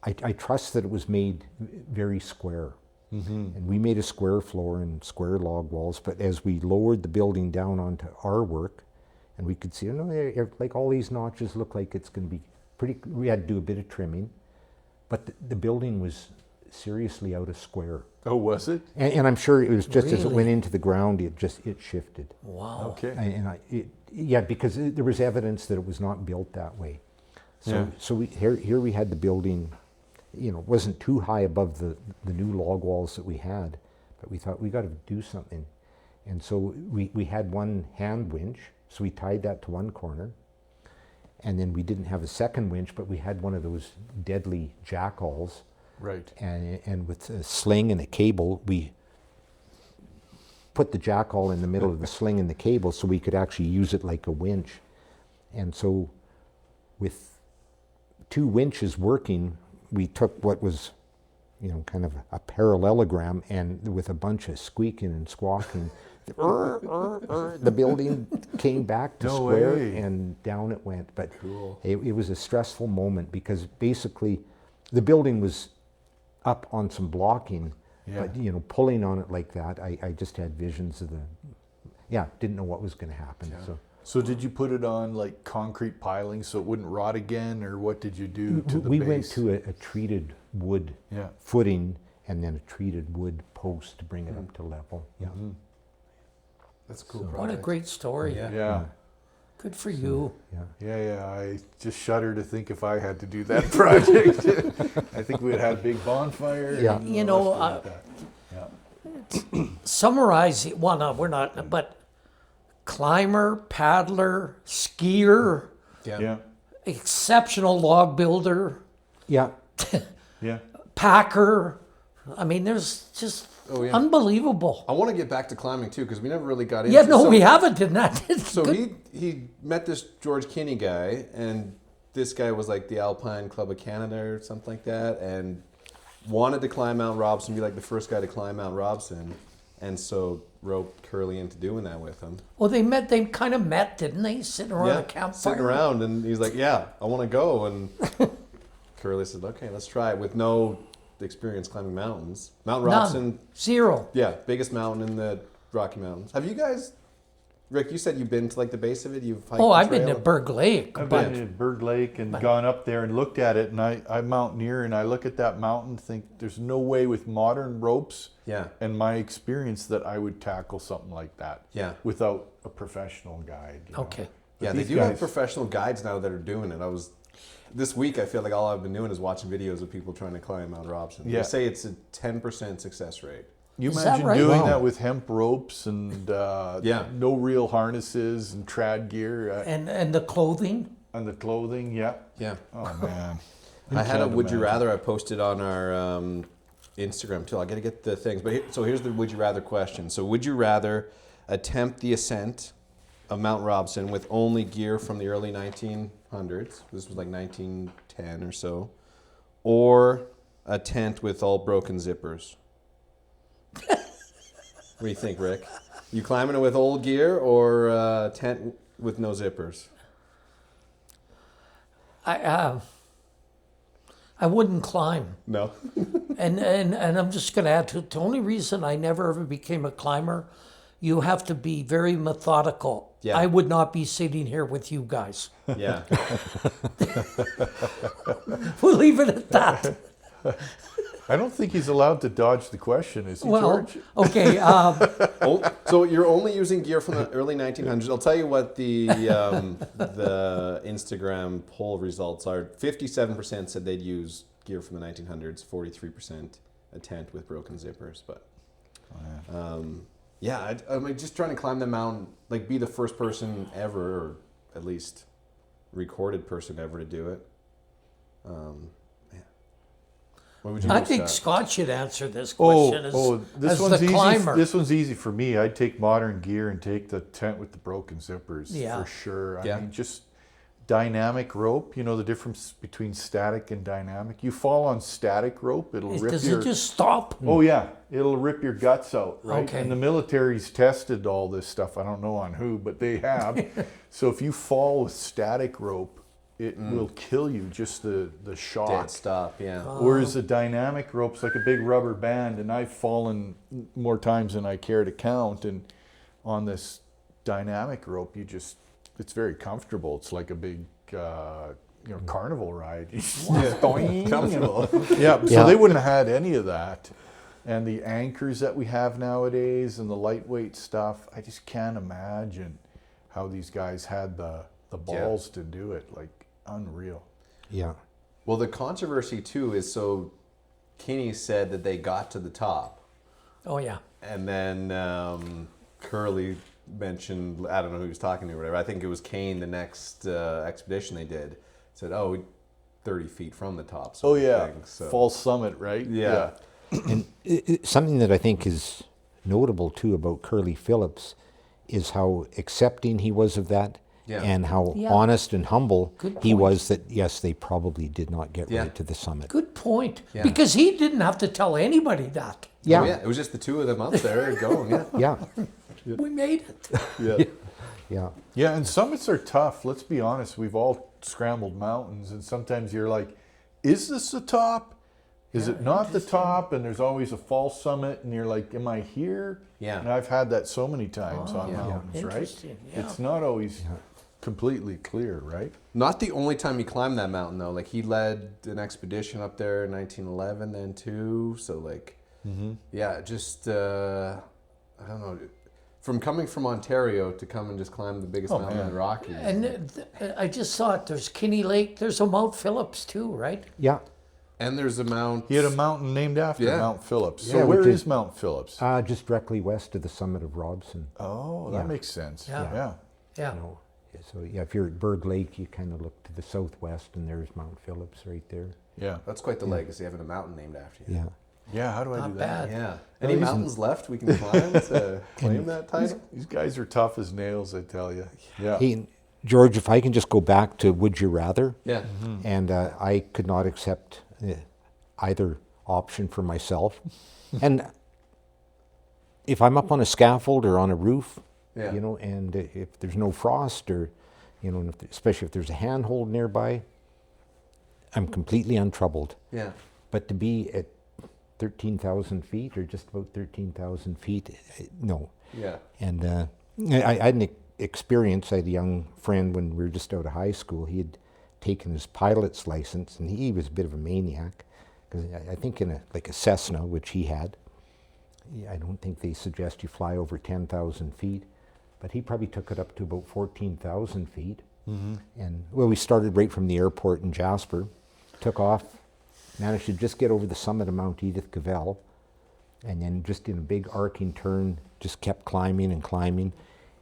I trust that it was made very square. And we made a square floor and square log walls, but as we lowered the building down onto our work, and we could see, like all these notches look like it's going to be pretty, we had to do a bit of trimming, but the building was seriously out of square. Oh, was it? And I'm sure it was just as it went into the ground, it shifted. Wow. Okay. Because there was evidence that it was not built that way. So here we had the building, wasn't too high above the new log walls that we had, but we thought we got to do something. And so we had one hand winch, so we tied that to one corner. And then we didn't have a second winch, but we had one of those deadly jackalls. Right. And with a sling and a cable, we put the jackall in the middle of the sling and the cable so we could actually use it like a winch. And so with two winches working, we took what was, kind of a parallelogram, and with a bunch of squeaking and squawking, the building came back to square and down it went. But it was a stressful moment because basically the building was up on some blocking, but pulling on it like that, I just had visions of didn't know what was going to happen. So did you put it on like concrete piling so it wouldn't rot again, or what did you do to the base? We base? went to a treated wood footing and then a treated wood post to bring it up to level. That's cool. What a great story. Yeah. Good for you. I just shudder to think if I had to do that project. I think we'd had a big bonfire. Summarize it. Well, no, we're not, but climber, paddler, skier, exceptional log builder, packer. I mean, there's just unbelievable. I want to get back to climbing too, because we never really got into it. We haven't, didn't that? So he met this George Kinney guy, and this guy was like the Alpine Club of Canada or something like that, and wanted to climb Mount Robson, be like the first guy to climb Mount Robson, and so roped Curly into doing that with him. Well, they kind of met, didn't they? Sitting around a campfire. Sitting around, and he's like, I want to go, and Curly said, okay, let's try it, with no experience climbing mountains. Mount Robson. None. Zero. Yeah, biggest mountain in the Rocky Mountains. Have you guys, Rick, you said you've been to like the base of it? You've hiked I've been to Berg Lake. I've been to Berg Lake and gone up there and looked at it, and I mountaineer, and I look at that mountain, think there's no way with modern ropes and my experience that I would tackle something like that without a professional guide. Okay. Yeah, they do have professional guides now that are doing it. This week, I feel like all I've been doing is watching videos of people trying to climb Mount Robson. They say it's a 10% success rate. You imagine doing that with hemp ropes and no real harnesses and trad gear. And the clothing? And the clothing, yeah. Oh, man. I had a Would You Rather I posted on our Instagram, too. I got to get the things. But here's the Would You Rather question. So would you rather attempt the ascent of Mount Robson with only gear from the early 1900s, this was like 1910 or so, or a tent with all broken zippers? What do you think, Rick? You climbing it with old gear or a tent with no zippers? I wouldn't climb. No. And I'm just going to add to it, the only reason I never ever became a climber, you have to be very methodical. Yeah. I would not be sitting here with you guys. Yeah. We'll leave it at that. I don't think he's allowed to dodge the question, is he, Well, George? okay. So you're only using gear from the early 1900s. I'll tell you what the Instagram poll results are. 57% said they'd use gear from the 1900s. 43% a tent with broken zippers. But yeah, I'm just trying to climb the mountain, like be the first person ever, or at least recorded person ever to do it. What would you I do, think Scott? Scott should answer this question as this one's the easy. climber. This one's easy for me. I'd take modern gear and take the tent with the broken zippers Yeah. for sure. Yeah. I mean, just dynamic rope. You know the difference between static and dynamic. You fall on static rope, it'll rip Does your. it just stop? Oh yeah, it'll rip your guts out, right? Okay. And the military's tested all this stuff. I don't know on who, but they have. So if you fall with static rope, it will kill you. Just the shock. Dead stop, yeah. Whereas a dynamic rope's like a big rubber band, and I've fallen more times than I care to count. And on this dynamic rope, it's very comfortable. It's like a big, carnival ride. Comfortable. Yeah, so Yeah. they wouldn't have had any of that. And the anchors that we have nowadays and the lightweight stuff, I just can't imagine how these guys had the balls to do it. Like, unreal. Yeah. Well, the controversy too is so Kinney said that they got to the top, Oh, yeah. and then Curly mentioned, I don't know who he was talking to or whatever. I think it was Kane, the next expedition they did, said, 30 feet from the top. Oh sort of yeah, thing. So, false summit, right? Yeah. And something that I think is notable too about Curly Phillips is how accepting he was of that, Yeah. and how Yeah. honest and humble Good he point. was that, yes, they probably did not get Yeah. right to the summit. Good point. Yeah. Because he didn't have to tell anybody that. Yeah. Oh, yeah, it was just the two of them up there going. Yeah. Yeah. We made it. Yeah. Yeah. Yeah, and summits are tough. Let's be honest. We've all scrambled mountains, and sometimes you're like, is this the top? Is it not the top? And there's always a false summit, and you're like, am I here? Yeah. And I've had that so many times on yeah. mountains, right? Interesting, yeah. It's not always completely clear, right? Not the only time he climbed that mountain though. Like he led an expedition up there in 1911 then too. So like, yeah, just I don't know. From coming from Ontario to come and just climb the biggest mountain in man. the Rockies. And I just saw it. There's Kinney Lake. There's a Mount Phillips too, right? Yeah. And there's a mount. He had a mountain named after Yeah. Mount Phillips. Yeah, So where which is is- Mount Phillips? Just directly west of the summit of Robson. Oh, that yeah. makes sense. Yeah. Yeah. Yeah. You know, so yeah, if you're at Berg Lake, you kind of look to the southwest, and there's Mount Phillips right there. Yeah. That's quite the legacy, having a mountain named after you. Yeah. Yeah, how do I Not do that? bad. Yeah. Any mountains left we can climb to claim that title? These guys are tough as nails, I tell you. Yeah. Hey, George, if I can just go back to Would You Rather, Yeah. and I could not accept either option for myself. And if I'm up on a scaffold or on a roof, Yeah. you know, and if there's no frost, or, you know, and especially if there's a handhold nearby, I'm completely untroubled. Yeah. But to be at 13,000 feet, or just about 13,000 feet, no. Yeah. And I had an experience. I had a young friend when we were just out of high school. He had taken his pilot's license, and he was a bit of a maniac, because I think in a Cessna, which he had, I don't think they suggest you fly over 10,000 feet, but he probably took it up to about 14,000 feet. And well, we started right from the airport in Jasper, took off, managed to just get over the summit of Mount Edith Cavell, and then just in a big arcing turn, just kept climbing and climbing.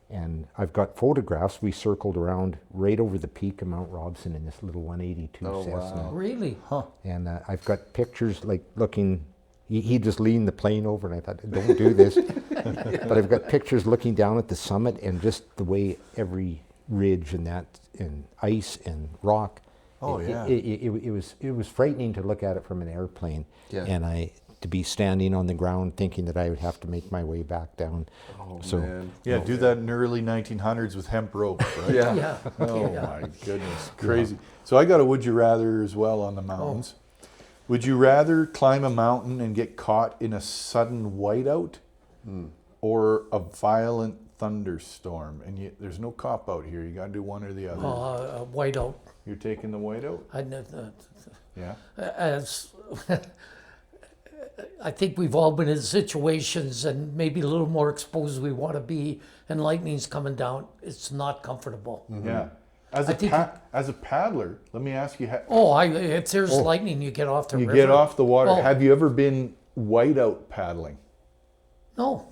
And I've got photographs. We circled around right over the peak of Mount Robson in this little 182 Oh, Cessna. wow. Really? And I've got pictures like looking, he just leaned the plane over, and I thought, don't do this. But I've got pictures looking down at the summit, and just the way every ridge and that, and ice and rock. Oh, yeah. It was frightening to look at it from an airplane. Yeah. And to be standing on the ground thinking that I would have to make my way back down. Oh, So, man. Yeah, do that in the early 1900s with hemp rope, right? Yeah. Yeah. Oh Yeah. my goodness, crazy. So I got a would you rather as well on the mountains. Would you rather climb a mountain and get caught in a sudden whiteout or a violent thunderstorm? And there's no cop out here. You got to do one or the other. Whiteout. You're taking the whiteout? Yeah. As I think we've all been in situations and maybe a little more exposed we want to be, and lightning's coming down. It's not comfortable. Yeah. As a paddler, let me ask you. If there's lightning, you get off the river. You get off the water. Oh. Have you ever been whiteout paddling? No.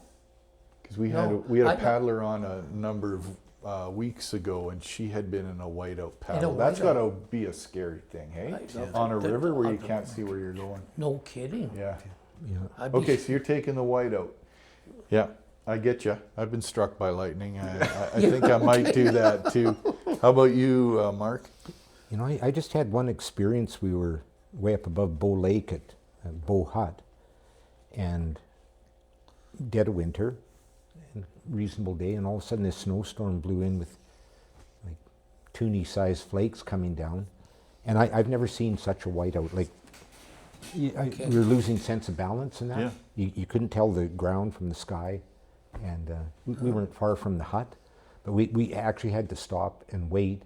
Because we had a paddler on a number of weeks ago, and she had been in a whiteout paddle. That's got to be a scary thing, hey? On a river where you can't see where you're going. No kidding. Yeah. Yeah. Okay, so you're taking the whiteout. Yeah, I get you. I've been struck by lightning. I think I might do that too. How about you, Mark? You know, I just had one experience. We were way up above Bow Lake at Bow Hut, and dead of winter, and reasonable day, and all of a sudden this snowstorm blew in with like toonie-sized flakes coming down, and I've never seen such a whiteout. Like, we were losing sense of balance in that. Yeah. You couldn't tell the ground from the sky, and we weren't far from the hut, but we actually had to stop and wait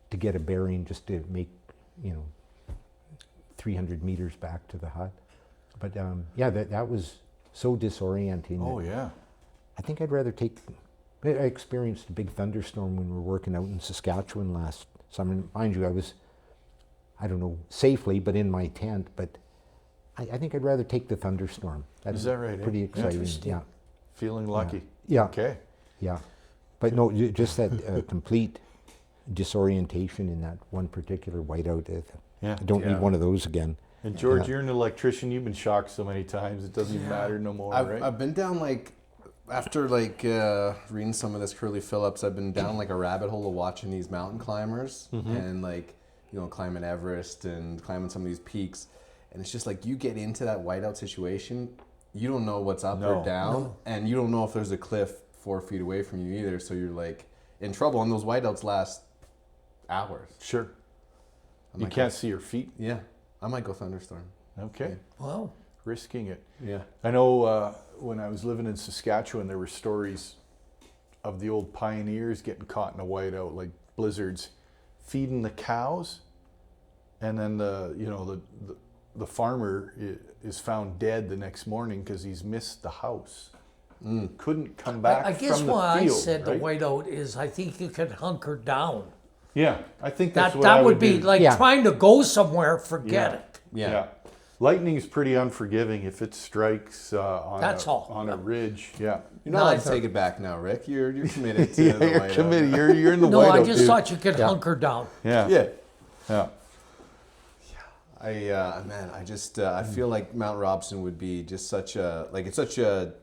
to get a bearing just to make, 300 meters back to the hut. But that was so disorienting. Oh, yeah. I think I'd rather I experienced a big thunderstorm when we were working out in Saskatchewan last summer. Mind you, I was, I don't know, safely, but in my tent. But I think I'd rather take the thunderstorm. Is that right? Pretty exciting. Interesting. Yeah. Feeling lucky. Yeah. Okay. Yeah. But no, just that complete disorientation in that one particular whiteout. Yeah. I don't need one of those again. And George, you're an electrician. You've been shocked so many times it doesn't even matter no more, right? I've been down after reading some of this Curly Phillips, I've been down like a rabbit hole of watching these mountain climbers and climbing Everest and climbing some of these peaks. And it's just like you get into that whiteout situation, you don't know what's up or down, and you don't know if there's a cliff 4 feet away from you either. So you're like in trouble, and those whiteouts last hours. Sure. You can't see your feet. Yeah, I might go thunderstorm. Okay. Wow. Risking it. Yeah. I know when I was living in Saskatchewan, there were stories of the old pioneers getting caught in a whiteout, like blizzards, feeding the cows, and then the farmer is found dead the next morning because he's missed the house. Couldn't come back. I guess from the why field, I said right? the whiteout is I think you could hunker down. Yeah, I think that's what That I would be do. like trying to go somewhere. Forget Yeah. it. Yeah. Lightning's pretty unforgiving if it strikes on a ridge. Yeah. You're not allowed to take it back now, Rick. You're committed to Yeah, the you're whiteout. committed. You're in the No, whiteout. I just thought you could hunker down. Yeah. Yeah. Yeah. I feel like Mount Robson would be just such a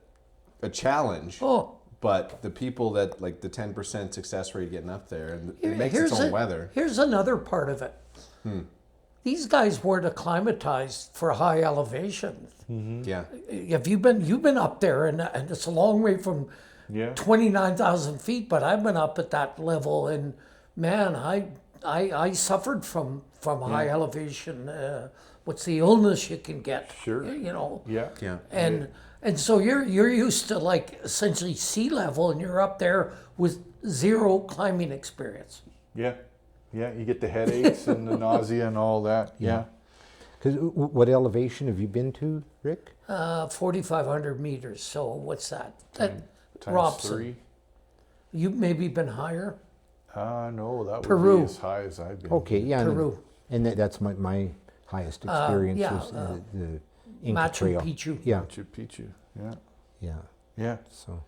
challenge. Oh. But the people that like the 10% success rate getting up there, and it makes its own weather. Here's another part of it. These guys weren't acclimatized for high elevation. Yeah. Have you've been up there, and it's a long way from 29,000 feet, but I've been up at that level, and man, I suffered from high elevation. What's the illness you can get? Sure. Yeah. And so you're used to like essentially sea level, and you're up there with zero climbing experience. Yeah. Yeah. You get the headaches and the nausea and all that. Yeah. Because what elevation have you been to, Rick? 4,500 meters. So what's that? Times Robson. 3. You've maybe been higher. No, that would Peru. be as high as I've been. Okay, yeah. Peru. And that's my highest experience was the Inca Machu Trail. Picchu. Yeah, Machu Picchu. Yeah. yeah. Yeah. So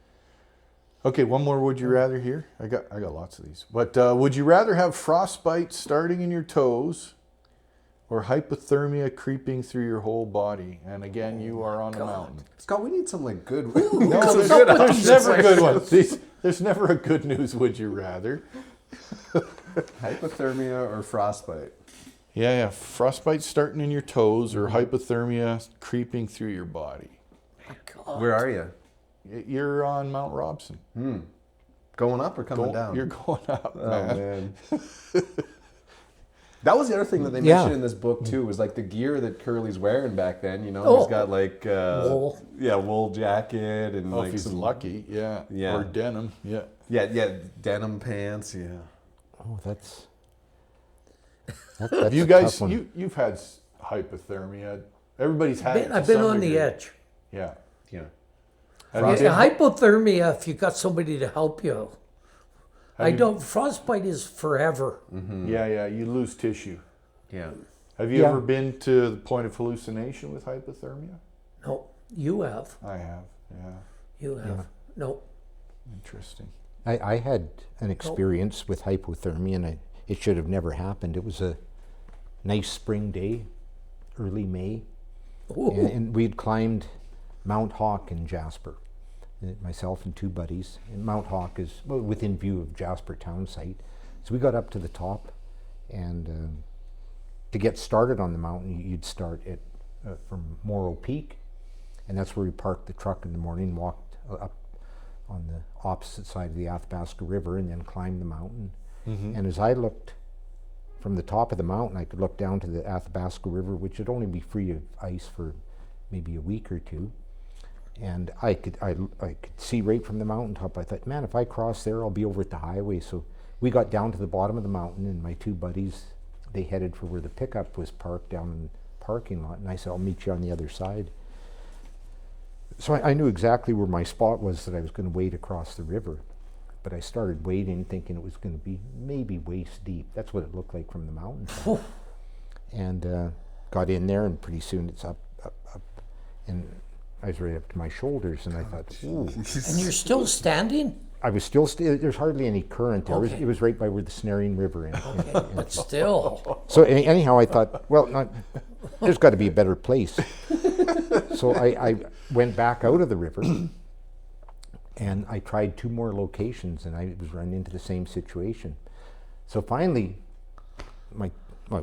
Okay, one more would you rather here? I got lots of these. But would you rather have frostbite starting in your toes or hypothermia creeping through your whole body? And again, you are on a mountain. Scott, we need some like good. No, there's never good ones. There's never a good news would you rather. Hypothermia or frostbite. Yeah. Frostbite starting in your toes or hypothermia creeping through your body. Where are you? You're on Mount Robson. Going up or coming down? You're going up, man. man. That was the other thing that they Yeah. mentioned in this book too, was like the gear that Curly's wearing back then. You know, Oh. he's got like Wool. wool jacket and Oh, like if he's some lucky, yeah. Yeah. Or denim, yeah. denim pants. Yeah. Oh, that's Have you a guys, tough one. you've had hypothermia. Everybody's had it. to I've been some on the degree. edge. Yeah. Yeah. Have you Yeah, been- hypothermia, if you got somebody to help you. have I you- don't, frostbite is forever. Yeah, you lose tissue. Yeah. Have you Yeah. ever been to the point of hallucination with hypothermia? No, you have. I have, yeah. You have. No. Interesting. I had an experience with hypothermia, and it should have never happened. It was a nice spring day, early May, Ooh. and we'd climbed Mount Hawk in Jasper, myself and two buddies. And Mount Hawk is within view of Jasper town site. So we got up to the top, and to get started on the mountain, you'd start at from Morrow Peak, and that's where we parked the truck in the morning, walked up on the opposite side of the Athabasca River, and then climbed the mountain. And as I looked from the top of the mountain, I could look down to the Athabasca River, which would only be free of ice for maybe a week or two. And I could see right from the mountaintop. I thought, man, if I cross there, I'll be over at the highway. So we got down to the bottom of the mountain, and my two buddies, they headed for where the pickup was parked down in the parking lot. And I said, I'll meet you on the other side. So I knew exactly where my spot was, that I was going to wade across the river. But I started wading, thinking it was going to be maybe waist deep. That's what it looked like from the mountain. And got in there, and pretty soon it's up. And I was right up to my shoulders, and I thought, ooh. And you're still standing? I was still, there's hardly any current there. Okay. It was right by where the snaring river is. But still. So anyhow, I thought, well, there's got to be a better place. So I went back out of the river, and I tried two more locations, and I was running into the same situation. So finally, it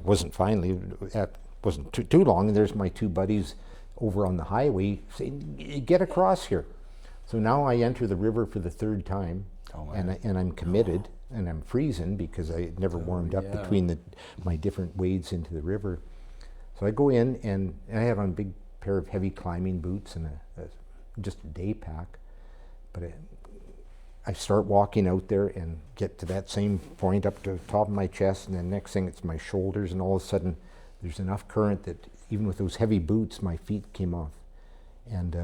wasn't finally, it wasn't too long, and there's my two buddies over on the highway saying, get across here. So now I enter the river for the third time, and I'm committed, and I'm freezing because I had never warmed up between my different wades into the river. So I go in, and I had on a big pair of heavy climbing boots and just a day pack. But I start walking out there and get to that same point up to the top of my chest, and then next thing it's my shoulders, and all of a sudden there's enough current that even with those heavy boots, my feet came off. And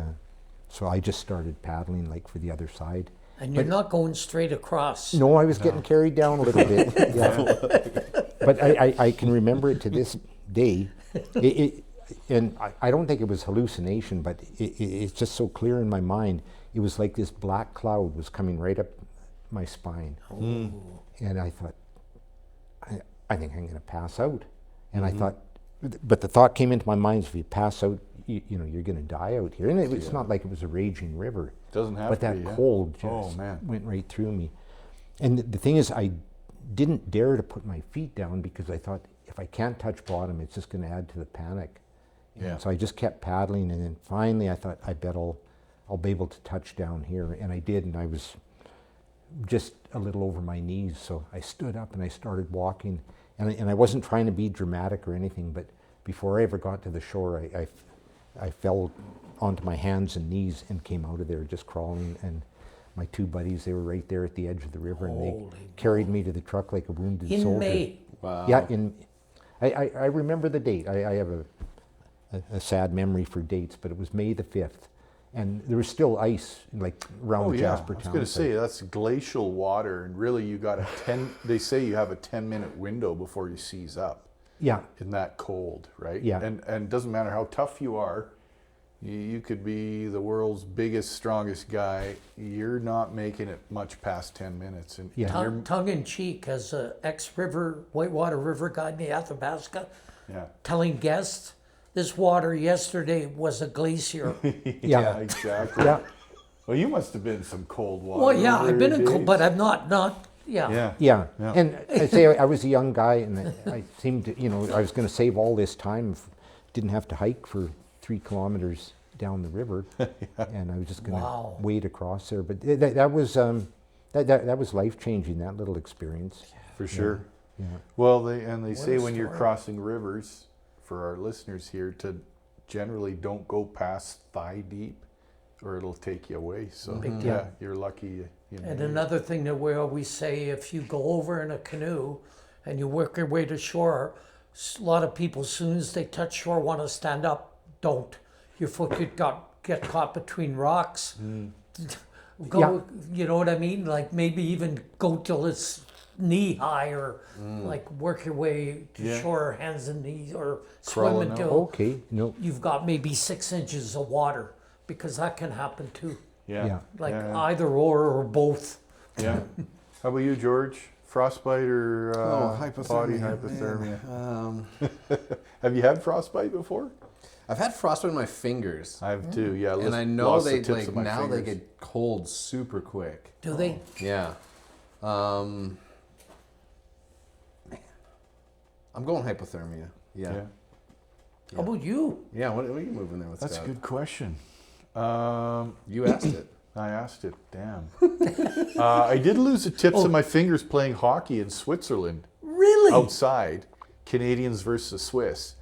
so I just started paddling like for the other side. And you're not going straight across. No, I was getting carried down a little bit. Yeah. But I can remember it to this day. And I don't think it was hallucination, but it's just so clear in my mind. It was like this black cloud was coming right up my spine. And I thought, I think I'm going to pass out. And I thought, but the thought came into my mind, if you pass out, you're going to die out here. And it's not like it was a raging river. Doesn't have But to that be, yeah. cold just went right through me. And the thing is, I didn't dare to put my feet down because I thought, if I can't touch bottom, it's just going to add to the panic. And so I just kept paddling, and then finally I thought, I bet I'll be able to touch down here. And I did, and I was just a little over my knees. So I stood up and I started walking. And I wasn't trying to be dramatic or anything, but before I ever got to the shore, I fell onto my hands and knees and came out of there just crawling. And my two buddies, they were right there at the edge of the river, and they carried me to the truck like a wounded soldier. In May. Wow. Yeah, I remember the date. I have a sad memory for dates, but it was May the 5th. And there was still ice like around the Jasper I was town. going to say, that's glacial water, and really you got they say you have a 10-minute window before you seize up Yeah, in that cold, right? Yeah. And it doesn't matter how tough you are, you could be the world's biggest, strongest guy, you're not making it much past 10 minutes. And Yeah. Tongue in cheek, as an Whitewater River guide in the Athabasca, yeah. telling guests, this water yesterday was a glacier. yeah, Exactly. yeah, Well, you must have been in some cold water. Well, yeah, over I've been in your cold, days. but I'm not, yeah. Yeah. yeah. Yeah. And I say I was a young guy, and I seemed to, I was going to save all this time, didn't have to hike for 3 kilometers down the river, and I was just going to Wow. wade across there. But that was life changing. That little experience. For sure. Yeah. Well, they say a when you're story. crossing rivers, for our listeners here, to generally don't go past thigh deep, or it'll take you away. So Big yeah, time. you're lucky. You And made it. another thing that we always say, if you go over in a canoe and you work your way to shore, a lot of people, as soon as they touch shore, want to stand up. Don't. Your foot could get caught between rocks. Go, Yeah. you know what I mean? Like maybe even go till it's knee high, or like work your way to Yeah. shore, hands and knees, or Crawling swim out. until Okay. No. you've got maybe 6 inches of water, because that can happen too. Yeah. Like yeah. either or both. Yeah. How about you, George? Frostbite or body hypothermia. hypothermia? Have you had frostbite before? I've had frostbite on my fingers, I have too. Yeah, and I know lost the they tips like of my now they fingers. get cold super quick. Do they? Yeah. Man. I'm going hypothermia. Yeah. Yeah, How about you? Yeah, what are you moving there with, that's a Scott? good question. You asked it. I asked it. Damn. I did lose the tips of my fingers playing hockey in Switzerland Really? outside. Canadians versus Swiss.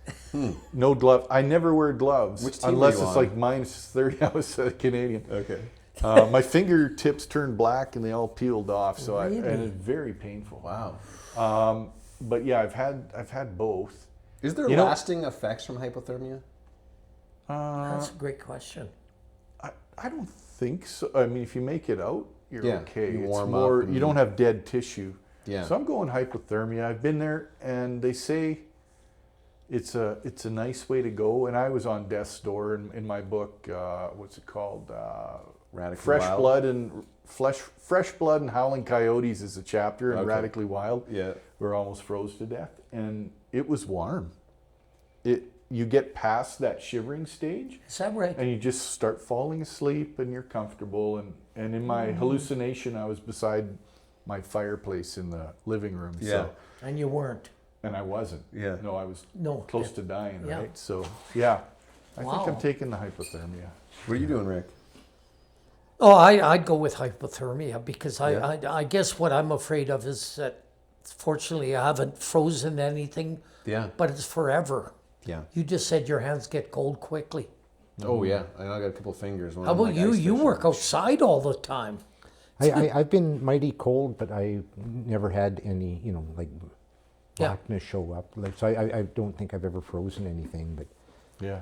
No glove. I never wear gloves Which team were unless you it's on? like minus 30. I was a Canadian. Okay. My fingertips turned black and they all peeled off. So and Really? it's very painful. Wow. But yeah, I've had both. Is there You know- lasting effects from hypothermia? That's a great question. I don't think so. I mean, if you make it out, you're Yeah, okay. you It's warm more, up and- you don't have dead tissue. Yeah. So I'm going hypothermia. I've been there, and they say it's a nice way to go. And I was on death's door in my book. What's it called? Radically Fresh Wild? Blood and Fresh Blood and Howling Coyotes is a chapter in Okay. Radically Wild. Yeah. We're almost froze to death, and it was warm. You get past that shivering stage, Is that right? and you just start falling asleep, and you're comfortable. And in my hallucination, I was beside my fireplace in the living room. Yeah. So, And you weren't. and I wasn't. Yeah. No, I was No. close to dying. Yeah. Right. So yeah, I think Wow. I'm taking the hypothermia. What are you doing, Rick? Oh, I'd go with hypothermia, because Yeah. I guess what I'm afraid of is that, fortunately, I haven't frozen anything, Yeah. but it's forever. Yeah. You just said your hands get cold quickly. Oh yeah. I got a couple fingers. One How of them, about like, you? ice You fishing. work outside all the time. I've been mighty cold, but I never had any, like Yeah. blackness show up. Like, so I don't think I've ever frozen anything. But Yeah.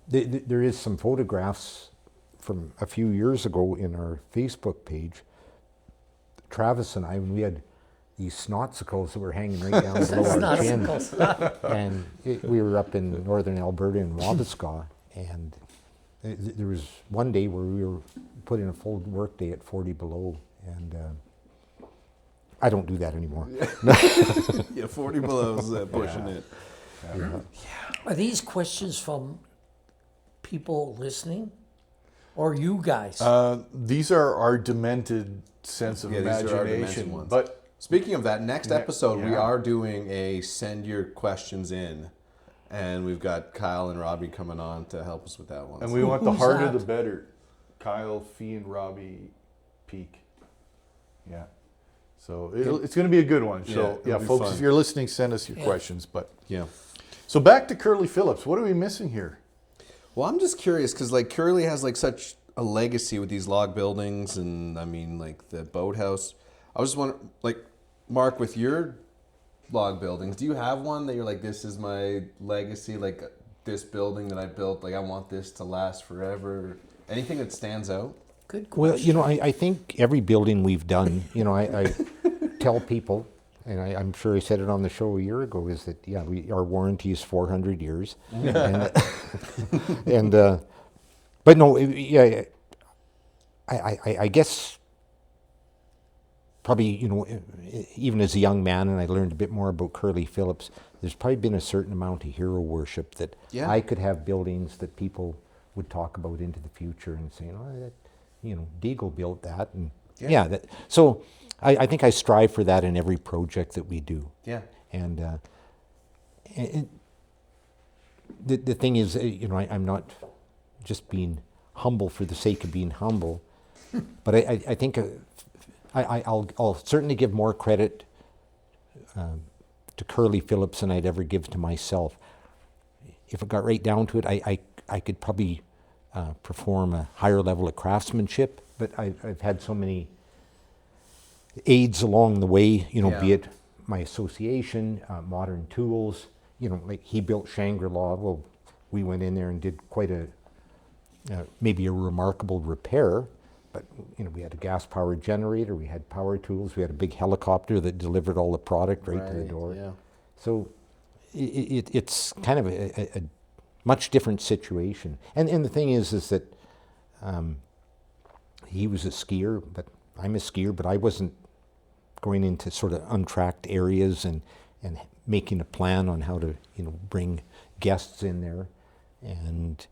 there is some photographs from a few years ago in our Facebook page. Travis and I, when we had these snotsicles that were hanging right down below our chin, Snotsicles. and we were up in northern Alberta in Wabasca, and there was one day where we were put in a full work day at 40 below, and I don't do that anymore. Yeah, 40 below's pushing it. Are these questions from people listening, or you guys? These are our demented sense of Yeah, these are our demented imagination. ones. But Speaking of that, next episode we yeah. are doing a send your questions in, and we've got Kyle and Robbie coming on to help us with that one. and we want the Who's harder that? the better. Kyle, Fee, and Robbie Peak. Yeah. So it's going to be a good one. Yeah, So it'll yeah, be folks, fun. if you're listening, send us your Yeah. questions. But yeah. so back to Curly Phillips. What are we missing here? Well, I'm just curious because like Curly has like such a legacy with these log buildings, and I mean like the boathouse. I was just wondering, like Mark, with your log buildings, do you have one that you're like, this is my legacy, like this building that I built, like I want this to last forever? Anything that stands out? Good question. Well, I think every building we've done, I tell people, and I'm sure I said it on the show a year ago, is that, yeah, our warranty is 400 years. and but no, yeah, I guess probably, even as a young man, and I learned a bit more about Curly Phillips, there's probably been a certain amount of hero worship that Yeah. I could have buildings that people would talk about into the future and say, that, Deagle built that. And so I think I strive for that in every project that we do. Yeah. And the thing is, I'm not just being humble for the sake of being humble, but I think I'll certainly give more credit to Curly Phillips than I'd ever give to myself. If it got right down to it, I could probably perform a higher level of craftsmanship, but I've had so many aids along the way, you know, be it my association, modern tools, you know, like he built Shangri-La. Well, we went in there and did quite a, maybe a remarkable repair, but, you know, we had a gas-powered generator, we had power tools, we had a big helicopter that delivered all the product right to the door. Yeah. So it's kind of a much different situation. And the thing is that he was a skier, but I'm a skier, but I wasn't going into sort of untracked areas and making a plan on how to, you know, bring guests in there. And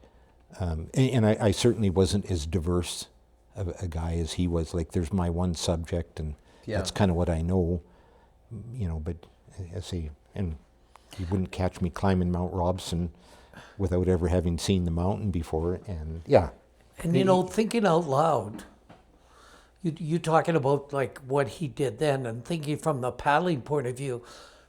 I certainly wasn't as diverse of a guy as he was. Like, there's my one subject, and that's kind of what I know, you know, but I say, and you wouldn't catch me climbing Mount Robson without ever having seen the mountain before, and yeah. And you know, thinking out loud, you talking about like what he did then, and thinking from the paddling point of view,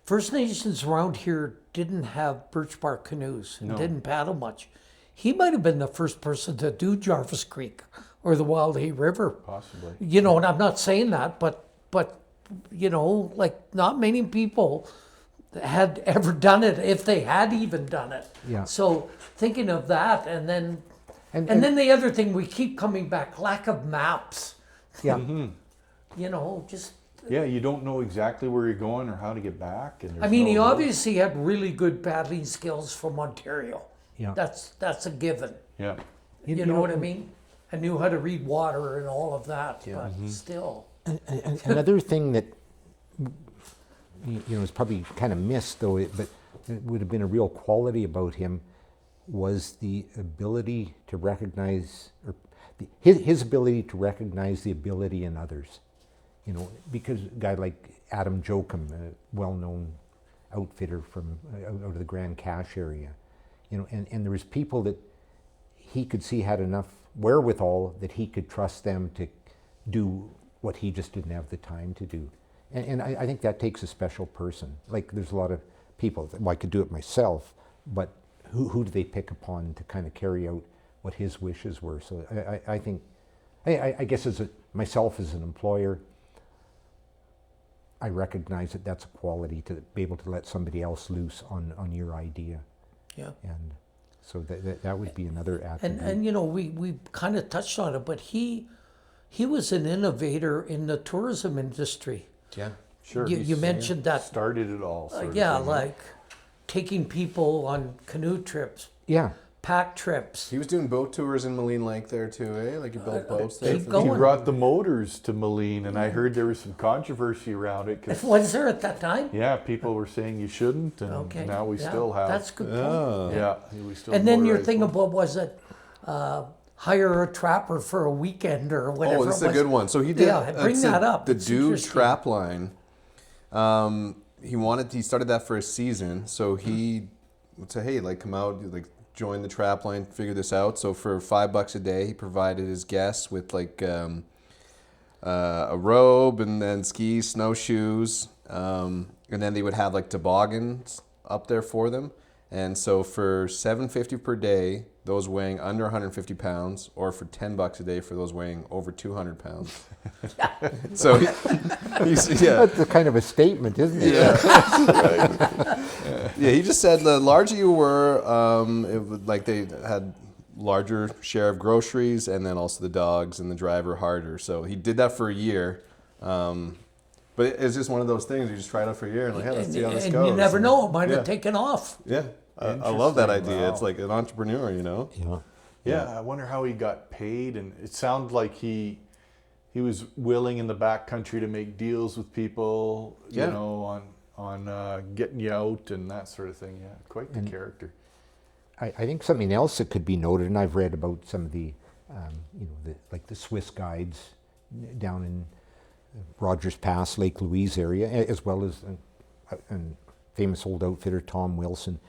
First Nations around here didn't have birch bark canoes and didn't paddle much. He might have been the first person to do Jarvis Creek or the Wildhay River. Possibly. You know, and I'm not saying that, but you know, like not many people had ever done it, if they had even done it. Yeah. So thinking of that, and then then the other thing, we keep coming back, lack of maps. Yeah. You know, just. Yeah, you don't know exactly where you're going or how to get back. And I mean, there's he no road. obviously had really good paddling skills from Ontario. Yeah. That's a given. Yeah. You know what I mean? I knew how to read water and all of that, but still. And another thing that, you know, is probably kind of missed, though, but it would have been a real quality about him, was the ability to recognize, or his ability to recognize the ability in others. You know, because a guy like Adam Jokum, a well-known outfitter from out of the Grand Cache area, you know, and there was people that he could see had enough wherewithal that he could trust them to do what he just didn't have the time to do. And I think that takes a special person. Like, there's a lot of people, well, I could do it myself, but who do they pick upon to kind of carry out what his wishes were? So I think, I guess myself as an employer, I recognize that that's a quality, to be able to let somebody else loose on your idea. Yeah. And so that would be another attribute. And you know, we kind of touched on it, but he was an innovator in the tourism industry. Yeah. Sure. You mentioned that. Started it all. Sort of Yeah, thing. like taking people on canoe trips, Yeah. pack trips. He was doing boat tours in Maligne Lake there too, eh? Like he built boats there. keep for going. He the- brought the motors to Maligne, and I heard there was some controversy around it. 'Cause, Was there at that time? yeah, people were saying you shouldn't, and Okay. now we yeah, still have. That's a good point. Oh. Yeah, we still. And then your motorized thing boats. about, was it hire a trapper for a weekend or whatever? Oh, this is it a was? good one. So he did. Yeah, bring that up. The It's Dude interesting. Trap Line. He started that for a season. So he would say, hey, like, come out, like, join the trap line, figure this out. So for $5 a day, he provided his guests with like a robe and then skis, snowshoes, and then they would have like toboggans up there for them. And so for $7.50 per day, those weighing under 150 pounds, or for $10 a day for those weighing over 200 pounds. So he's That's a kind of a statement, isn't it? Yeah, he just said the larger you were, it would, like they had larger share of groceries, and then also the dogs and the driver harder. So he did that for a year. But it's just one of those things, you just try it out for a year and like, hey, let's see how this and goes. you never know, it might Yeah. have taken off. Yeah, I love that Interesting, idea. wow. It's like an entrepreneur, you know? Yeah. Yeah, I wonder how he got paid, and it sounded like he was willing in the backcountry to make deals with people, Yeah. you know, on getting you out and that sort of thing. Yeah, quite the character. I think something else that could be noted, and I've read about some of the, like the Swiss guides down in Rogers Pass, Lake Louise area, as well as a famous old outfitter, Tom Wilson,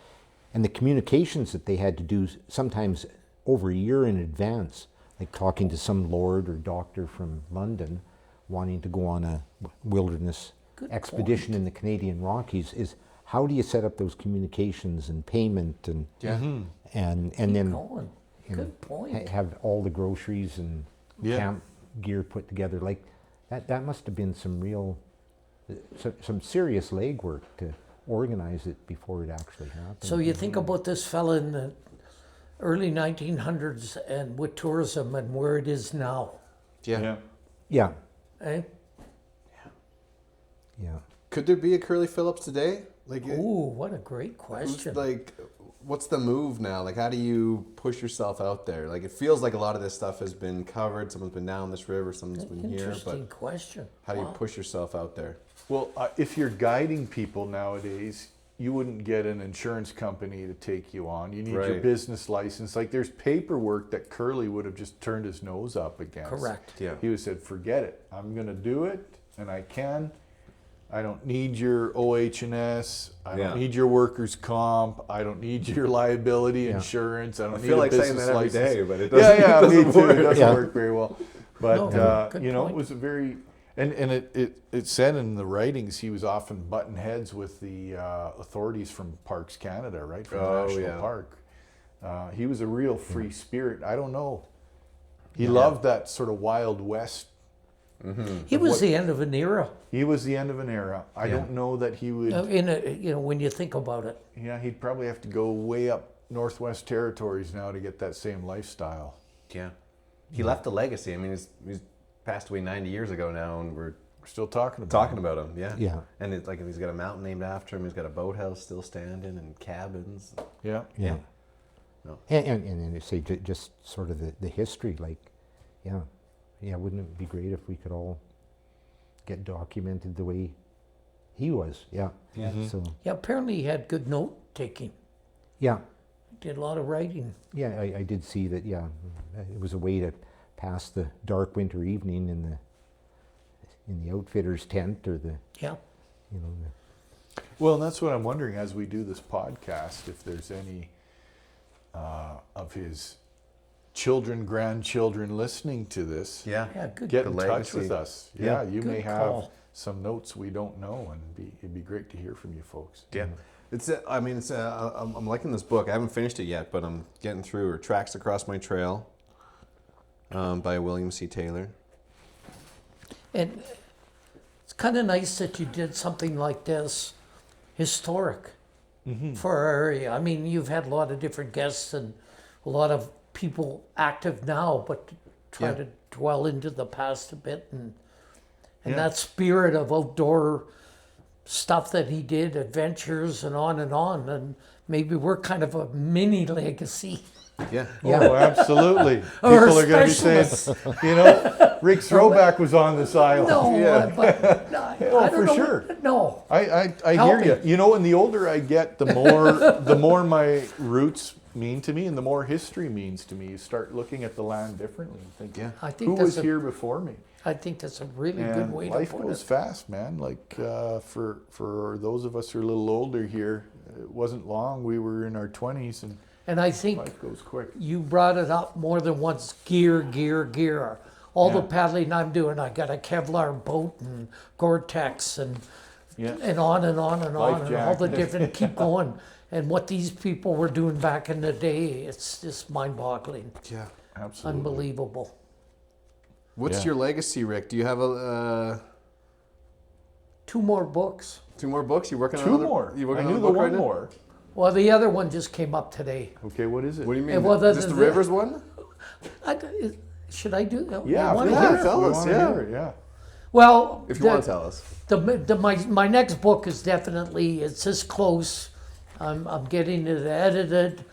and the communications that they had to do sometimes over a year in advance, like talking to some lord or doctor from London wanting to go on a wilderness Good expedition in the Canadian Rockies, is how do you set up those communications and payment and and then Going. Good point. have all the groceries and Yeah. camp gear put together? Like that must have been some real, some serious legwork to organize it before it actually happened. So you think about this fella in the early 1900s and with tourism and where it is now, Yeah. Yeah, eh? yeah. Could there be a Curly Phillips today? Like, Ooh, what a great question. like, what's the move now? Like, how do you push yourself out there? Like, it feels like a lot of this stuff has been covered. Someone's been down this river, someone's been here, Interesting but question. how do you Wow. push yourself out there? Well, if you're guiding people nowadays, you wouldn't get an insurance company to take you on. You need your Right. business license. Like there's paperwork that Curly would have just turned his nose up against. Correct. Yeah. He would have said, forget it. I'm going to do it, and I can. I don't need your OH&S. I Yeah. don't need your workers' comp. I don't need your liability Yeah. insurance. I don't I need feel a like saying business that every license. day, but it Yeah, doesn't, yeah, it doesn't me too. work. It doesn't Yeah. work very well. But No, good you know, point. it was a very and it said in the writings he was often butting heads with the authorities from Parks Canada, right, from Oh, National yeah. Park. He was a real free spirit. I don't know. He loved that sort of Wild West. He was the end of an era. He was the end of an era. I Yeah. don't know that he would. When you think about it. Yeah, he'd probably have to go way up Northwest Territories now to get that same lifestyle. Yeah. He left a legacy. I mean, he's passed away 90 years ago now, and we're We're still talking about talking him. about him. Yeah. Yeah. And it's like he's got a mountain named after him. He's got a boathouse still standing and cabins. Yeah. Yeah. No. And then you say just sort of the history, like, yeah, wouldn't it be great if we could all get documented the way he was? Yeah. So, Yeah, apparently he had good note taking. yeah. Did a lot of writing. Yeah, I did see that, yeah. It was a way to pass the dark winter evening in the outfitter's tent or the, Yeah. you know, Well, and that's what I'm wondering as we do this podcast, if there's any of his children, grandchildren listening to this, Yeah. Yeah, good. get The in touch legacy. with us. Yeah. Yeah, you Good may have call. some notes we don't know, and it'd be great to hear from you folks. Yeah. It's. I mean, it's. I'm liking this book. I haven't finished it yet, but I'm getting through. Tracks Across My Trail, by William C. Taylor. And it's kind of nice that you did something like this, historic for our area. I mean, you've had a lot of different guests and a lot of people active now, but try Yeah. to dwell into the past a bit and Yeah. that spirit of outdoor stuff that he did, adventures and on and on. And maybe we're kind of a mini legacy. Yeah. Yeah. Oh, absolutely. Or People are going to be saying, you know, Rick Zroback was on this island. No, Yeah. but no, Oh, I don't for know. sure. No. I Help hear me. you. You know, and the older I get, the more my roots mean to me, and the more history means to me. You start looking at the land differently and think, Yeah. I think who that's was here before me? I think that's a really good And way to life put goes it. fast, man. Like for those of us who are a little older here, it wasn't long. We were in our 20s, and And I think life goes quick. you brought it up more than once. Gear. All the Yeah. paddling I'm doing, I got a Kevlar boat and Gore-Tex and Yeah. on and on and on Life and all the jacket. different keep going. And what these people were doing back in the day, it's just mind-boggling, Yeah. Absolutely. unbelievable. What's Yeah. your legacy, Rick? Do you have a 2 more books. 2 more books? You working on Two another? more. You I working on knew a the book one right now? more. Well, the other one just came up today. Okay, what is it? What do you mean? And well, Is this the Rivers one? Should I do that? Yeah, You wanna please. hear Yeah, it? tell We us, wanna yeah. hear it, yeah. Well, If you want to tell us. my next book is definitely, it's this close. I'm getting it edited,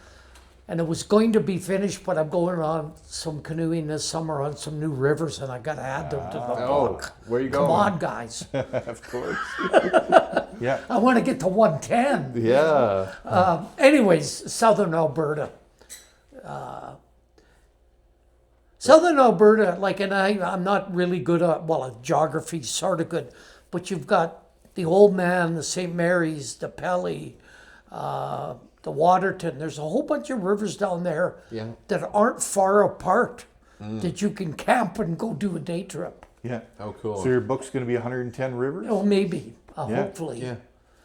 and it was going to be finished, but I'm going on some canoeing this summer on some new rivers, and I got to add them to the Oh, book. where you Come going? on, guys! Of course. Yeah. I want to get to 110. Yeah. Anyways, Southern Alberta. Southern Alberta, like, and I'm not really good at, well, geography, sort of good, but you've got the Old Man, the St. Mary's, the Pelly, the Waterton. There's a whole bunch of rivers down there Yeah. that aren't far apart that you can camp and go do a day trip. Yeah. Oh, cool. So your book's going to be 110 rivers? Oh, maybe, Yeah. hopefully. Yeah.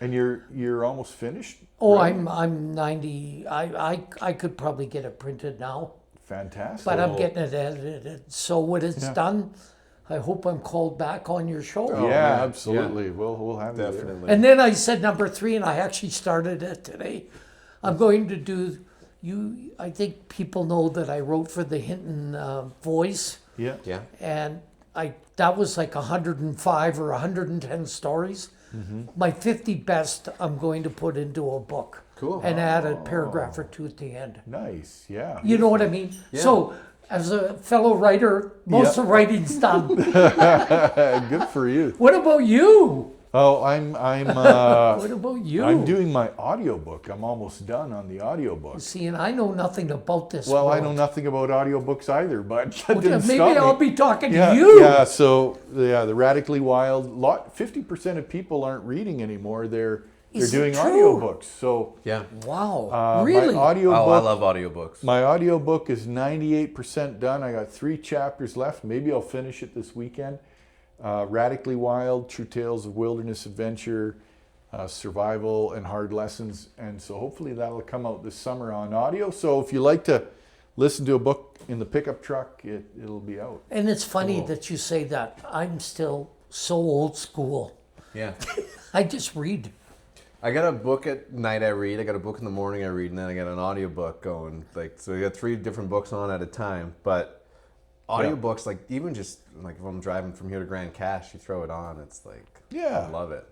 And you're almost finished? Oh, right? I'm 90. I could probably get it printed now, Fantastic. but I'm getting it edited. So when it's Yeah. done, I hope I'm called back on your show. yeah, yeah. absolutely. We'll have you there. Definitely. And then I said number 3, and I actually started it today. I'm going to do I think people know that I wrote for the Hinton Voice, Yeah. Yeah. and that was like 105 or 110 stories. My 50 best I'm going to put into a book. Cool. And add a paragraph or two at the end. Nice. Yeah. You know what I mean? So, as a fellow writer, most Yeah. of writing's done. Good for you. What about you? Oh, I'm What about you? I'm doing my audiobook. I'm almost done on the audiobook. See, and I know nothing about this. Well, I world. know nothing about audiobooks either, but that didn't Maybe stop me. I'll be talking Yeah, to you. yeah. So the Radically Wild 50% of people aren't reading anymore. They're Is it doing true? audiobooks. So Yeah. Wow. Really? my audiobook. Oh, I love audiobooks. My audiobook is 98% done. I got 3 chapters left. Maybe I'll finish it this weekend. Radically Wild, True Tales of Wilderness Adventure, Survival and Hard Lessons. And so hopefully that'll come out this summer on audio. So if you like to listen to a book in the pickup truck, it'll be out. And it's funny that you say that. I'm still so old school. Yeah. I just read. I got a book at night I read, I got a book in the morning I read, and then I got an audiobook going. Like, so I got 3 different books on at a time. But audiobooks, like, even just like if I'm driving from here to Grand Cache, you throw it on, it's like, Yeah. I love it.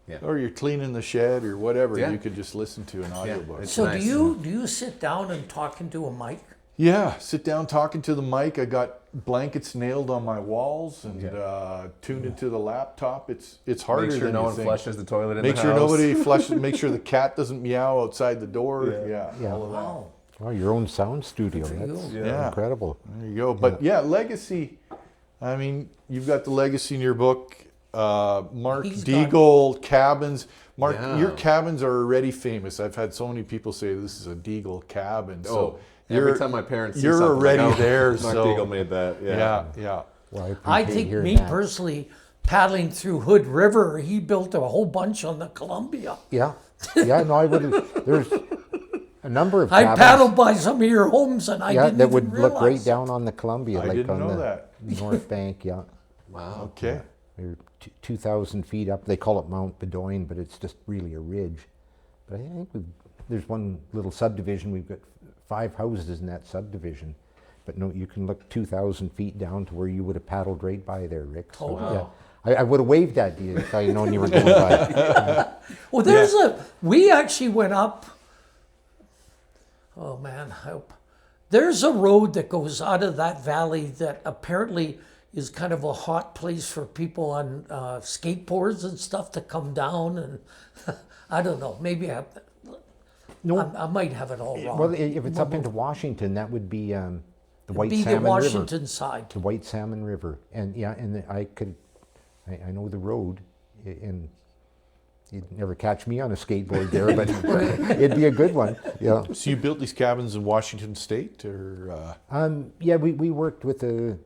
Yeah. Or you're cleaning the shed or whatever, Yeah. you could just listen to an audiobook. it's So nice. do you sit down and talk into a mic? Yeah, sit down talking to the mic. I got blankets nailed on my walls and tuned into the laptop. It's harder Make sure than no you one think. flushes the toilet in Make the sure house. nobody flushes. Make sure the cat doesn't meow outside the door. Yeah, Yeah. all of that. Wow. Oh, your own sound studio. for That's you. Yeah. incredible. There you go. But yeah, legacy. I mean, you've got the legacy in your book. Mark He's Deagle cabins. Mark, Yeah. your cabins are already famous. I've had so many people say this is a Deagle cabin. So Oh, every time my parents see you're something, like, already oh, there. Mark so Deagle made that. yeah, yeah. Well, I appreciate think hearing me that. personally, paddling through Hood River, he built a whole bunch on the Columbia. Yeah, yeah. No, I would. There's a number of I cabins, paddled by some of your homes and I yeah, didn't that even would look right realize. down on the Columbia, I like didn't on know the that. north bank. Yeah, Wow. Okay. they're 2,000 feet up. They call it Mount Bedoin, but it's just really a ridge. But I think there's one little subdivision. We've got 5 houses in that subdivision. But no, you can look 2,000 feet down to where you would have paddled right by there, Rick. So, Totally. yeah, I would have waved at you if I had known you were going by. Well, there's we actually went up. Oh man, I hope. There's a road that goes out of that valley that apparently is kind of a hot place for people on skateboards and stuff to come down. And I don't know, maybe I might have it all wrong. Well, if it's up into Washington, that would be the White Be the Salmon River. Washington side. The White Salmon River, and yeah, and I know the road, and you'd never catch me on a skateboard there, but it'd be a good one. Yeah. So you built these cabins in Washington State, or Yeah, we worked with a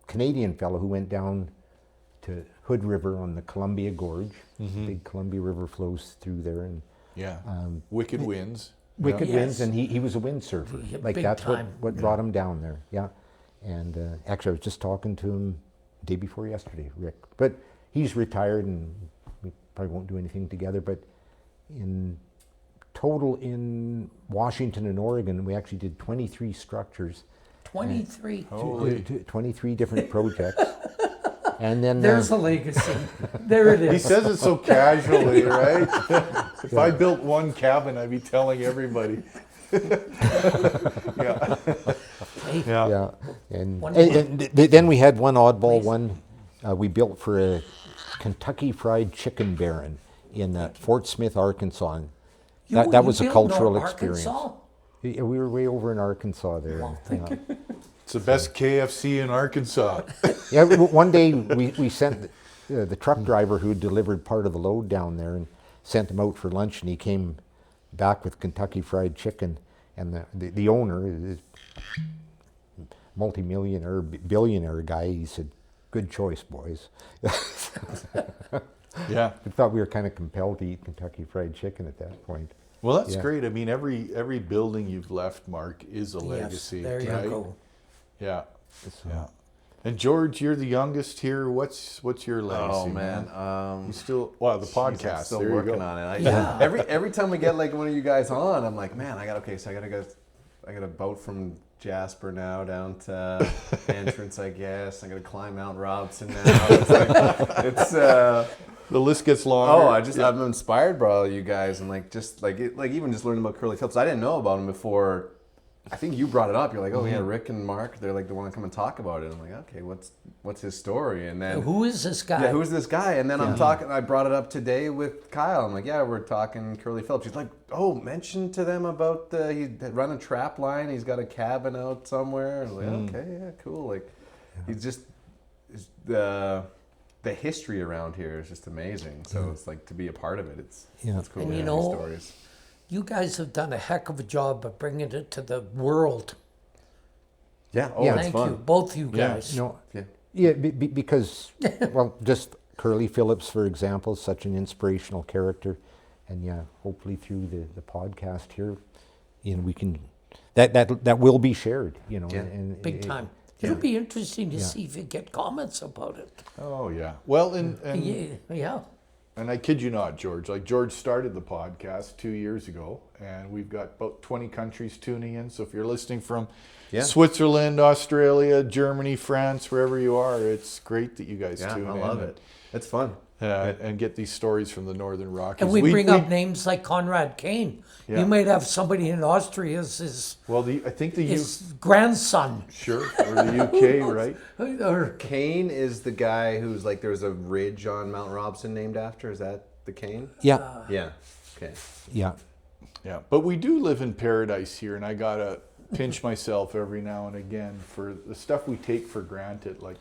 Canadian fellow who went down to Hood River on the Columbia Gorge. Big Columbia River flows through there, and yeah, Wicked Winds. wicked Yes. winds, and he was a windsurfer. Yeah, Like big that's time. what brought him down there. Yeah, and actually I was just talking to him day before yesterday, Rick. But he's retired, and we probably won't do anything together. But in total in Washington and Oregon, we actually did 23 structures, 23. Holy. 23 different projects. And then There's a legacy. There it He is. says it so casually, right? If I built one cabin, I'd be telling everybody. Yeah. Hey, Yeah. yeah, and, One then we had one oddball one we built for a Kentucky Fried Chicken Baron in Fort Smith, Arkansas. And that you was a built cultural North experience. Arkansas? Yeah, we were way over in Arkansas there. Well, thank you. It's the best KFC in Arkansas. Yeah, one day we sent the truck driver who delivered part of the load down there and sent him out for lunch, and he came back with Kentucky Fried Chicken, and the owner, is multi-millionaire, billionaire guy, he said, "Good choice, boys." Yeah. I thought we were kind of compelled to eat Kentucky Fried Chicken at that point. Well, that's Yeah. great. I mean, every building you've left, Mark, is a legacy. Yes, there you right? go. Yeah. So, Yeah. And George, you're the youngest here. What's your legacy? Oh man, You still the I'm podcast. still there working you go. on it. Yeah. Every time we get like one of you guys on, I'm like, man, I got a boat from Jasper now down to Entrance, I guess. I got to climb Mount Robson now. It's The list gets longer. I'm inspired by all you guys, and like even just learning about Curly Phillips. I didn't know about him before. I think you brought it up. You're like, oh yeah, Rick and Mark. They're like the one to come and talk about it. I'm like, okay, what's his story? And then Who is this guy? yeah, who's this guy? And then I'm talking. I brought it up today with Kyle. I'm like, yeah, we're talking Curly Phillips. He's like, oh, mention to them about he run a trap line. He's got a cabin out somewhere. And I'm like, okay, yeah, cool. Like, he's just the history around here is just amazing. So it's like to be a part of it. It's cool. And to you hear know, these stories. You guys have done a heck of a job of bringing it to the world. Yeah. Oh, Yeah. it's Thank fun. you, both you Yeah. guys. no, Yeah. yeah, because, well, just Curly Phillips, for example, is such an inspirational character. And yeah, hopefully through the podcast here, we can, that will be shared, Yeah. And Big time. It'll be interesting to see if you get comments about it. Oh yeah. Well, and Yeah. And I kid you not, George. Like, George started the podcast 2 years ago, and we've got about 20 countries tuning in. So if you're listening from Switzerland, Australia, Germany, France, wherever you are, it's great that you guys tune in. I love it. It's fun. And get these stories from the Northern Rockies. And we bring up names like Conrad Kane. Yeah. You might have somebody in Austria as his Well, I think the grandson. sure, or the UK, right? Or Kane is the guy who's like there's a ridge on Mount Robson named after. Is that the Kane? yeah, Yeah. Okay. yeah. Yeah, but we do live in paradise here, and I gotta pinch myself every now and again for the stuff we take for granted, like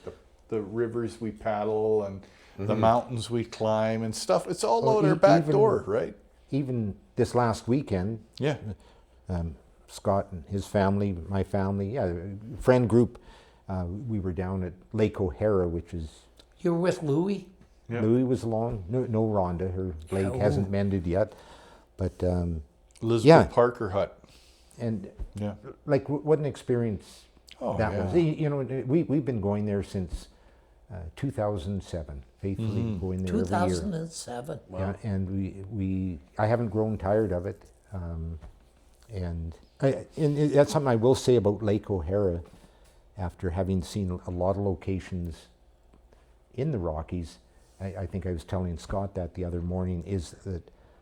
the rivers we paddle and the mountains we climb and stuff. It's all out our back door, right? Even this last weekend, Yeah. Scott and his family, my family, friend group, we were down at Lake O'Hara, which is, you're with Louie? Yeah. Louie was along, no Rhonda, her leg hasn't mended yet, but Elizabeth Parker Hut. and Yeah. like what an experience that yeah. was. We've been going there since 2007, faithfully going there every year. 2007. Yeah, and I haven't grown tired of it, and that's something I will say about Lake O'Hara. After having seen a lot of locations in the Rockies, I think I was telling Scott that the other morning, is that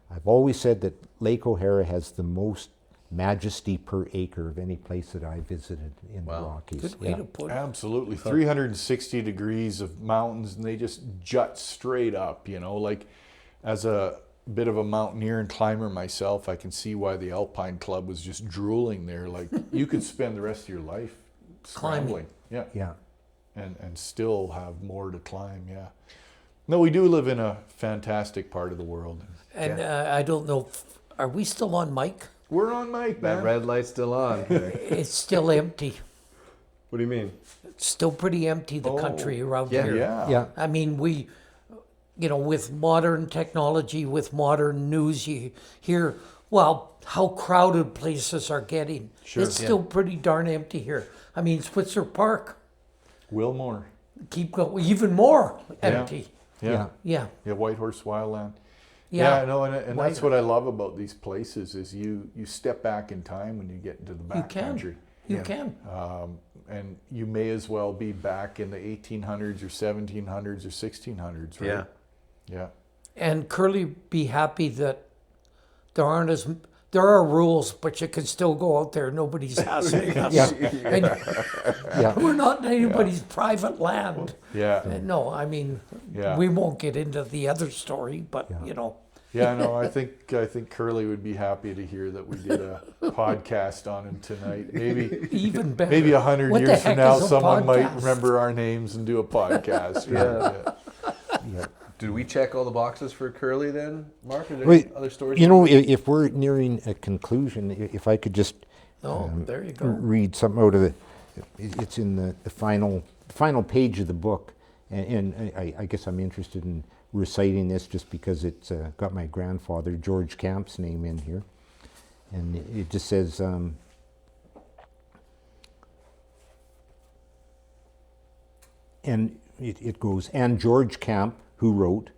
I've always said that Lake O'Hara has the most majesty per acre of any place that I visited in the Rockies. Good way to put it. Absolutely. 360 degrees of mountains, and they just jut straight up, like as a bit of a mountaineer and climber myself, I can see why the Alpine Club was just drooling there. Like, you could spend the rest of your life scrambling. Yeah. Yeah. And still have more to climb. Yeah. No, we do live in a fantastic part of the world. And I don't know, are we still on mic? We're on mic, man. That red light's still on. It's still empty. What do you mean? It's still pretty empty, the country around here. Yeah. Yeah. I mean, we, with modern technology, with modern news, you hear, how crowded places are getting. Sure. It's still pretty darn empty here. I mean, Switzer Park, Wilmore. keep going, even more empty. Yeah. Yeah. Yeah, Whitehorse Wildland. Yeah. I know, and that's what I love about these places is you step back in time when you get into the You backcountry. You can. And you may as well be back in the 1800s or 1700s or 1600s, right? Yeah. Yeah. And Curly be happy that there are rules, but you can still go out there. Nobody's asking us. And Yeah. we're not in anybody's private land. Yeah. No, I mean, Yeah. we won't get into the other story, but Yeah, no, I think Curly would be happy to hear that we did a podcast on him tonight. Maybe even better. 100 What the years from heck now, is a someone might podcast? remember our names and do a podcast. Right? Yeah. Did we check all the boxes for Curly then, Mark? Are there Wait, other stories? if we're nearing a conclusion, if I could just Oh, there you go. read something out of it's in the final page of the book, and I guess I'm interested in reciting this just because it's got my grandfather, George Camp's name in here. And it just says, and it goes, and George Camp, who wrote,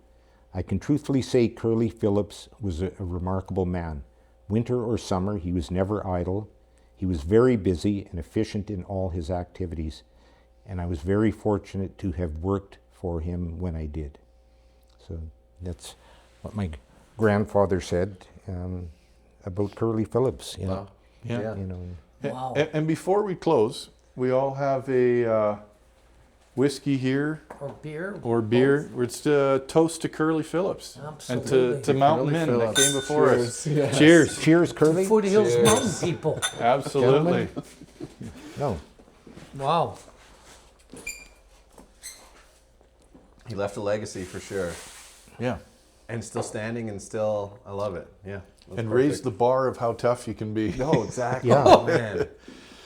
I can truthfully say Curly Phillips was a remarkable man. Winter or summer, he was never idle. He was very busy and efficient in all his activities, and I was very fortunate to have worked for him when I did. So that's what my grandfather said about Curly Phillips. You know, Wow. Yeah. you know. Wow. And before we close, we all have a whiskey here Or beer. or beer. It's a toast to Curly Phillips Absolutely. and to Mountain Curly Men that Phillips. came before us. Cheers. Yes. Cheers. Cheers, Curly. Foothills Cheers. Mountain people. Absolutely. No. Wow. He left a legacy for sure. Yeah. And still standing and still, I love it. Yeah. that's And perfect. raise the bar of how tough you can be. No, exactly. Yeah. Oh, man.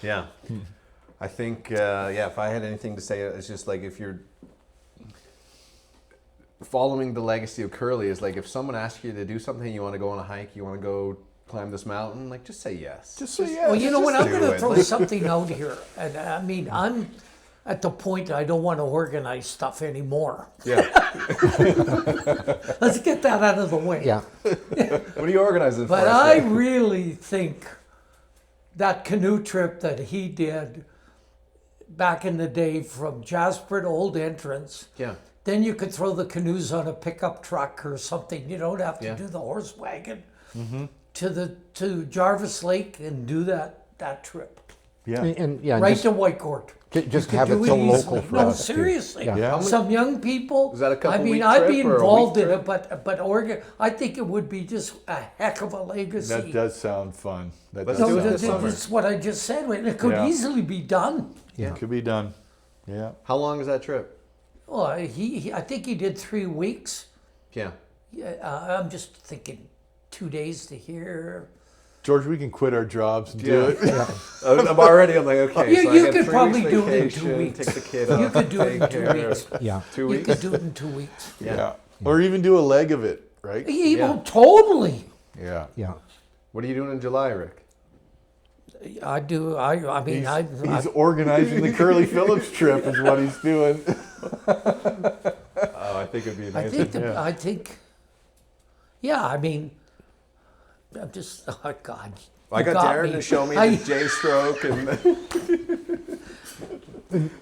Yeah. I think, if I had anything to say, it's just like if you're following the legacy of Curly, is like if someone asks you to do something, you want to go on a hike, you want to go climb this mountain, like just say yes. Just say yes. Well, you know what? just I'm do going to it. throw Like- something out here. And I mean, I'm at the point I don't want to organize stuff anymore. Yeah. Let's get that out of the way. Yeah. What are you organizing But for us? I Nick? really think that canoe trip that he did back in the day from Jasper to Old Entrance, Yeah. then you could throw the canoes on a pickup truck or something. You don't have to Yeah. do the horse wagon to Jarvis Lake and do that trip. Yeah. And yeah, Right just, to Whitecourt. just You have could it do so easily. local for No, us. too. seriously. Yeah. Yeah. Some young people. Is that a couple I mean, week I'd be trip or a week involved in trip? it, but I think it would be just a heck of a legacy. That does sound fun. That Let's does do No, it sound this fun. summer. that's what I just said. And it could Yeah. easily be done. Yeah. Could be done. Yeah. How long is that trip? Well, I think he did 3 weeks. Yeah. Yeah, I'm just thinking 2 days to here. George, we can quit our jobs and do it. I'm already, I'm like, okay. You- so I you get could 3 probably weeks do it in 2 vacation, weeks. Take the kid You off, could do it in take 2 care weeks. of- Yeah. 2 You weeks? could do it in 2 weeks. Yeah. Or even do a leg of it, right? Yeah. Totally. Yeah. Yeah. What are you doing in July, Rick? I do. I mean, He's organizing the Curly Phillips trip is what he's doing. Oh, I think it'd be I amazing. think, I think, yeah, I mean, I'm just, oh God. I you got Darren me. to show me I- the J stroke and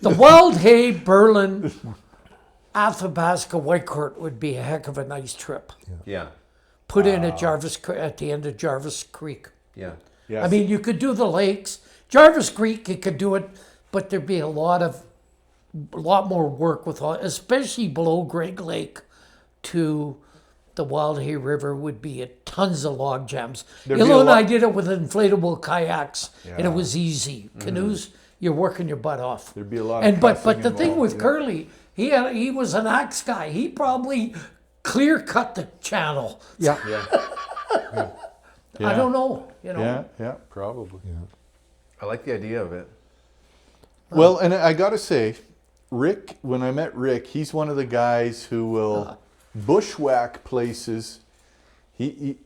The Wild Hay, Berlin, Athabasca, Whitecourt would be a heck of a nice trip. yeah, Put in at at the end of Jarvis Creek. yeah, Yes. I mean, you could do the lakes. Jarvis Creek, you could do it, but there'd be a lot more work with all, especially below Greg Lake to the Wild Hay River would be tons of log jams. There'd be Ilo a and I lot- did it with inflatable kayaks, and it Yeah. was easy. Canoes, you're working your butt off. There'd be a lot of And but cussing the thing involved, with yeah. Curly, he was an axe guy. He probably clear cut the channel. Yeah. yeah. I don't know, you know. Yeah, yeah, probably. I like the idea of it. Well, and I got to say, Rick, when I met Rick, he's one of the guys who will bushwhack places. He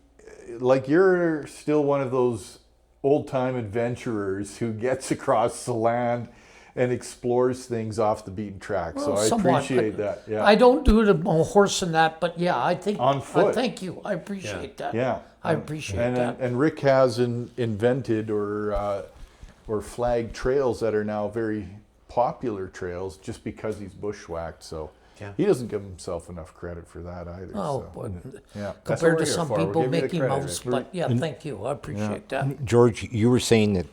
like you're still one of those old-time adventurers who gets across the land and explores things off the beaten track. So Well, I somewhat, appreciate but that. Yeah. I don't do it on horse and that, but yeah, I think On foot. thank you. I appreciate that. Yeah. I appreciate and, that. And Rick has invented or flagged trails that are now very popular trails just because he's bushwhacked. So Yeah. he doesn't give himself enough credit for that either. Oh, so. but Yeah. That's what compared we're to here some for. We'll people give you the Mickey credit, Mouse, Rick. but yeah, thank you. I appreciate that. George, you were saying that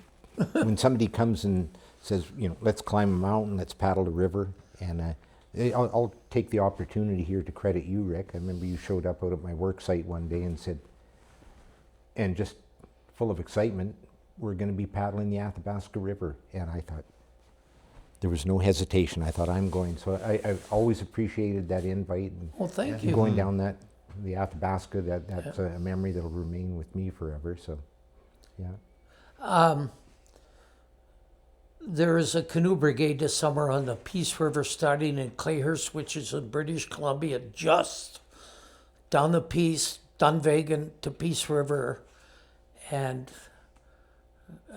when somebody comes and says, let's climb a mountain, let's paddle a river, and I'll take the opportunity here to credit you, Rick. I remember you showed up out at my work site one day and said, and just full of excitement, we're going to be paddling the Athabasca River. And I thought, there was no hesitation. I thought, I'm going. So I've always appreciated that invite. And Well, thank you. going down the Athabasca, that's a memory that'll remain with me forever. So, yeah. There is a canoe brigade this summer on the Peace River starting in Clayhurst, which is in British Columbia, just down the Peace, Dunvegan to Peace River, and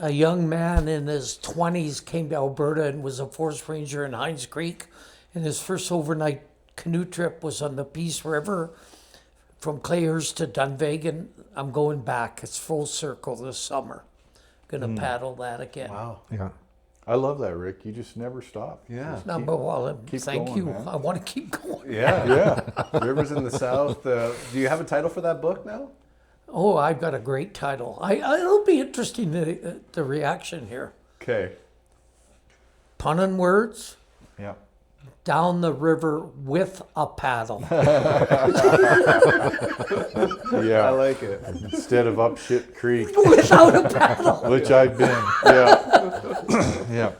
a young man in his 20s came to Alberta and was a forest ranger in Hines Creek, and his first overnight canoe trip was on the Peace River from Clayhurst to Dunvegan. I'm going back. It's full circle this summer. Gonna paddle that again. Wow. Yeah. I love that, Rick. You just never stop. Yeah. Number one, keep thank going, you. man. I want to keep going. Yeah. Yeah. Rivers in the South. Do you have a title for that book now? Oh, I've got a great title. It'll be interesting, the reaction here. Okay. Pun and words, Yeah. down the river with a paddle. Yeah. I like it. Instead of up shit creek, Without a paddle. which I've been. Yeah. Yeah.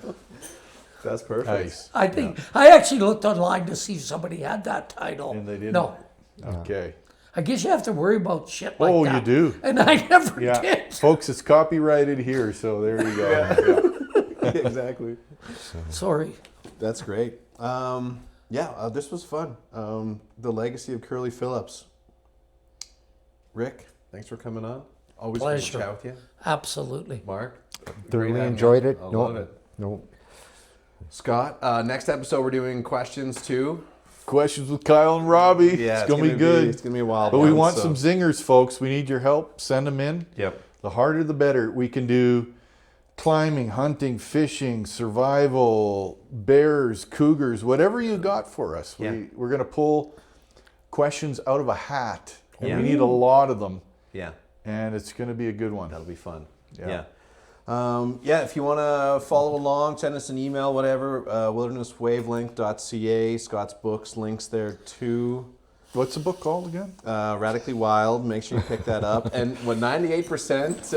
That's perfect. Nice. I think I actually looked online to see if somebody had that title. And they didn't? No. Okay. I guess you have to worry about shit like Oh, that. you do. And I never Yeah. did. Folks, it's copyrighted here, so there you go. Yeah. Exactly. Sorry. That's great. This was fun. The legacy of Curly Phillips. Rick, thanks for coming on. Always good to Pleasure. chat with you. Absolutely. Mark, Thoroughly great having enjoyed you. it. I No, love it. no. Scott, next episode we're doing questions too. Questions with Kyle and Robbie. Yeah, it's gonna be good. It's gonna be a wild But one. we want so- some zingers, folks. We need your help. Send them in. Yep. The harder, the better. We can do climbing, hunting, fishing, survival, bears, cougars, whatever you got for us. Yeah. We're going to pull questions out of a hat. And Yeah. we need a lot of them. Yeah. And it's going to be a good one. That'll be fun. Yeah. Yeah. If you want to follow along, send us an email, whatever, wildernesswavelength.ca. Scott's books, links there too. What's the book called again? Radically Wild. Make sure you pick that up. And 98%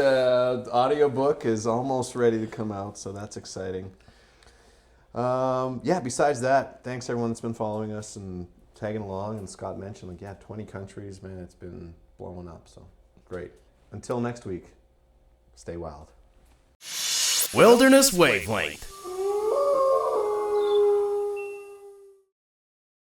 audiobook is almost ready to come out, so that's exciting. Besides that, thanks everyone that's been following us and tagging along. And Scott mentioned, 20 countries, man, it's been blowing up, so great. Until next week, stay wild. Wilderness Wavelength.